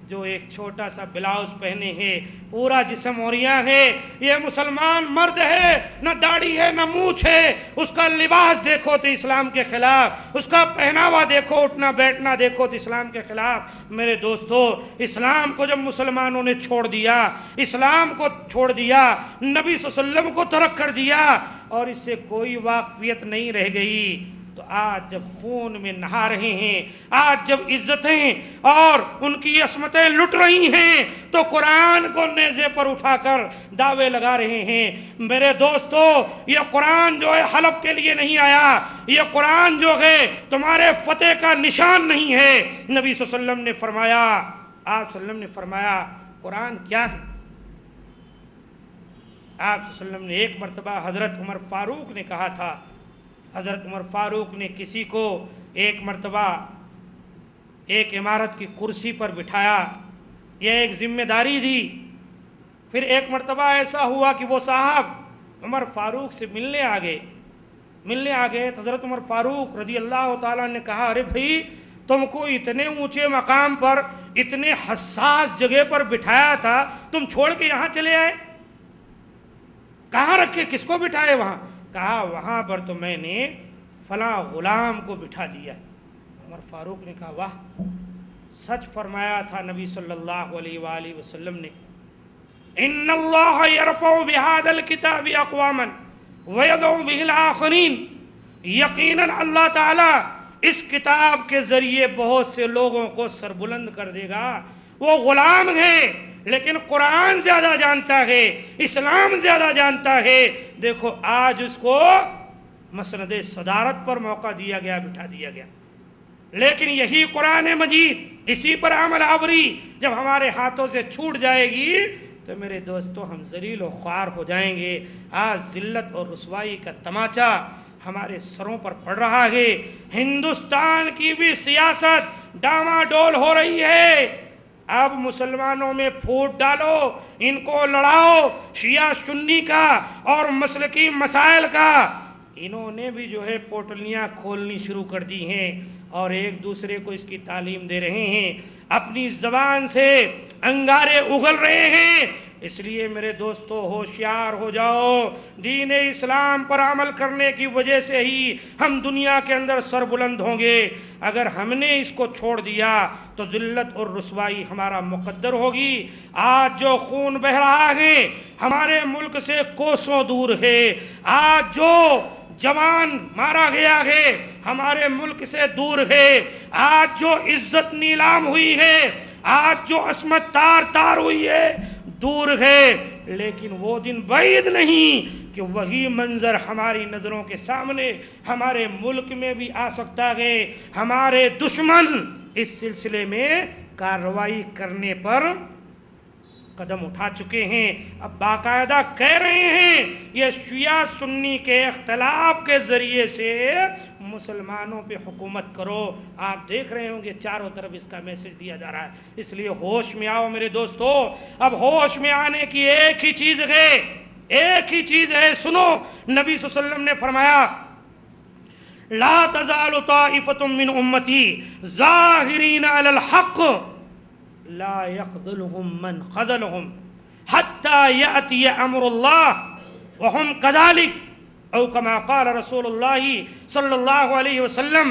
Speaker 2: جو ایک چھوٹا سا بلاؤز پہنے ہے، پورا جسم عریاں ہے، یہ مسلمان مرد ہے، نہ داڑھی ہے نہ مونچھ ہے، اس کا لباس دیکھو تو اسلام کے خلاف، اس کا پہناوا دیکھو، اٹھنا بیٹھنا دیکھو تو اسلام کے خلاف۔ میرے دوستو، اسلام کو جب مسلمانوں نے چھوڑ دیا، اسلام کو چھوڑ دیا، نبی صلی اللہ علیہ وسلم کو ترک کر دیا اور اس سے کوئی واقفیت نہیں رہ گئی، تو آج جب خون میں نہا رہے ہیں، آج جب عزتیں اور ان کی عصمتیں لٹ رہی ہیں، تو قرآن کو نیزے پر اٹھا کر دعوے لگا رہے ہیں۔ میرے دوستو، یہ قرآن جو ہے حلب کے لیے نہیں آیا، یہ قرآن جو ہے تمہارے فتح کا نشان نہیں ہے۔ نبی صلی اللہ علیہ وسلم نے فرمایا، آپ صلی اللہ علیہ وسلم نے فرمایا قرآن کیا ہے؟ آپ صلی اللہ علیہ وسلم نے ایک مرتبہ حضرت عمر فاروق نے کہا تھا، حضرت عمر فاروق نے کسی کو ایک مرتبہ ایک عمارت کی کرسی پر بٹھایا، یہ ایک ذمہ داری دی۔ پھر ایک مرتبہ ایسا ہوا کہ وہ صاحب عمر فاروق سے ملنے آ گئے تو حضرت عمر فاروق رضی اللہ تعالیٰ نے کہا، ارے بھائی، تم کو اتنے اونچے مقام پر، اتنے حساس جگہ پر بٹھایا تھا، تم چھوڑ کے یہاں چلے آئے؟ کہاں رکھے، کس کو بٹھائے وہاں؟ کہا وہاں پر تو میں نے فلاں غلام کو بٹھا دیا۔ عمر فاروق نے کہا واہ، سچ فرمایا تھا نبی صلی اللہ علیہ وآلہ وسلم نے، ان اللہ یرفع بہذا الکتاب اقواما ویضع بہ الآخرین، یقیناً اللہ تعالیٰ اس کتاب کے ذریعے بہت سے لوگوں کو سربلند کر دے گا۔ وہ غلام ہیں لیکن قرآن زیادہ جانتا ہے، اسلام زیادہ جانتا ہے۔ دیکھو آج اس کو مسند صدارت پر موقع دیا گیا، بٹھا دیا گیا، لیکن یہی قرآن مجید، اسی پر عمل آوری جب ہمارے ہاتھوں سے چھوٹ جائے گی تو میرے دوستو ہم ذلیل و خوار ہو جائیں گے۔ آج ذلت اور رسوائی کا تماچا ہمارے سروں پر پڑ رہا ہے۔ ہندوستان کی بھی سیاست ڈاما ڈول ہو رہی ہے۔ اب مسلمانوں میں پھوٹ ڈالو، ان کو لڑاؤ، شیعہ سنی کا اور مسلکی مسائل کا۔ انہوں نے بھی جو ہے پوٹلیاں کھولنی شروع کر دی ہیں اور ایک دوسرے کو اس کی تعلیم دے رہے ہیں، اپنی زبان سے انگارے اگل رہے ہیں۔ اس لیے میرے دوستو ہوشیار ہو جاؤ، دین اسلام پر عمل کرنے کی وجہ سے ہی ہم دنیا کے اندر سربلند ہوں گے۔ اگر ہم نے اس کو چھوڑ دیا تو ذلت اور رسوائی ہمارا مقدر ہوگی۔ آج جو خون بہ رہا ہے ہمارے ملک سے کوسوں دور ہے، آج جو جوان مارا گیا ہے ہمارے ملک سے دور ہے، آج جو عزت نیلام ہوئی ہے، آج جو عصمت تار تار ہوئی ہے، دور ہے، لیکن وہ دن بعید نہیں کہ وہی منظر ہماری نظروں کے سامنے ہمارے ملک میں بھی آ سکتا ہے۔ ہمارے دشمن اس سلسلے میں کارروائی کرنے پر قدم اٹھا چکے ہیں، اب باقاعدہ کہہ رہے ہیں یہ شیعہ سنی کے اختلاف کے ذریعے سے مسلمانوں پہ حکومت کرو۔ آپ دیکھ رہے ہوں گے چاروں طرف اس کا میسج دیا جا رہا ہے۔ اس لیے ہوش میں آؤ میرے دوستو، اب ہوش میں آنے کی ایک ہی چیز ہے، ایک ہی چیز ہے، سنو۔ نبی صلی اللہ علیہ وسلم نے فرمایا لا تزال طائفة من امتی ظاہرین علی الحق لا يخذلهم من خذلهم حتى يأتي امر الله وهم كذلك او كما قال رسول اللہ صلی اللہ علیہ وسلم۔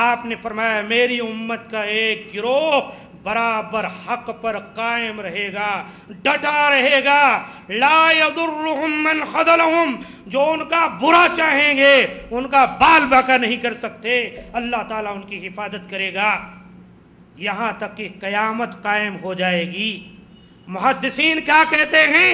Speaker 2: آپ نے فرمایا میری امت کا ایک گروہ برابر حق پر قائم رہے گا، ڈٹا رہے گا، لا يضرهم من خذلهم، جو ان کا برا چاہیں گے ان کا بال باقا نہیں کر سکتے، اللہ تعالیٰ ان کی حفاظت کرے گا یہاں تک کہ قیامت قائم ہو جائے گی۔ محدثین کیا کہتے ہیں؟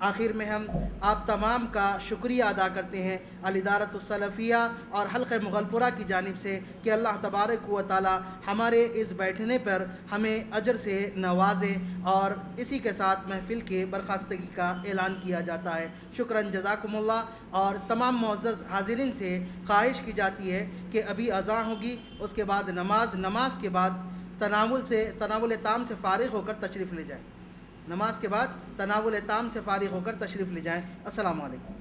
Speaker 1: آخر میں ہم آپ تمام کا شکریہ ادا کرتے ہیں الادارۃ السلفیہ اور حلقہ مغلپورہ کی جانب سے کہ اللہ تبارک و تعالی ہمارے اس بیٹھنے پر ہمیں اجر سے نوازے، اور اسی کے ساتھ محفل کے برخاستگی کا اعلان کیا جاتا ہے۔ شکراً، جزاکم اللہ۔ اور تمام معزز حاضرین سے خواہش کی جاتی ہے کہ ابھی اذان ہوگی، اس کے بعد نماز کے بعد تناول تام سے فارغ ہو کر تشریف لے جائیں۔ نماز کے بعد تناول تام سے فارغ ہو کر تشریف لے جائیں۔ السلام علیکم۔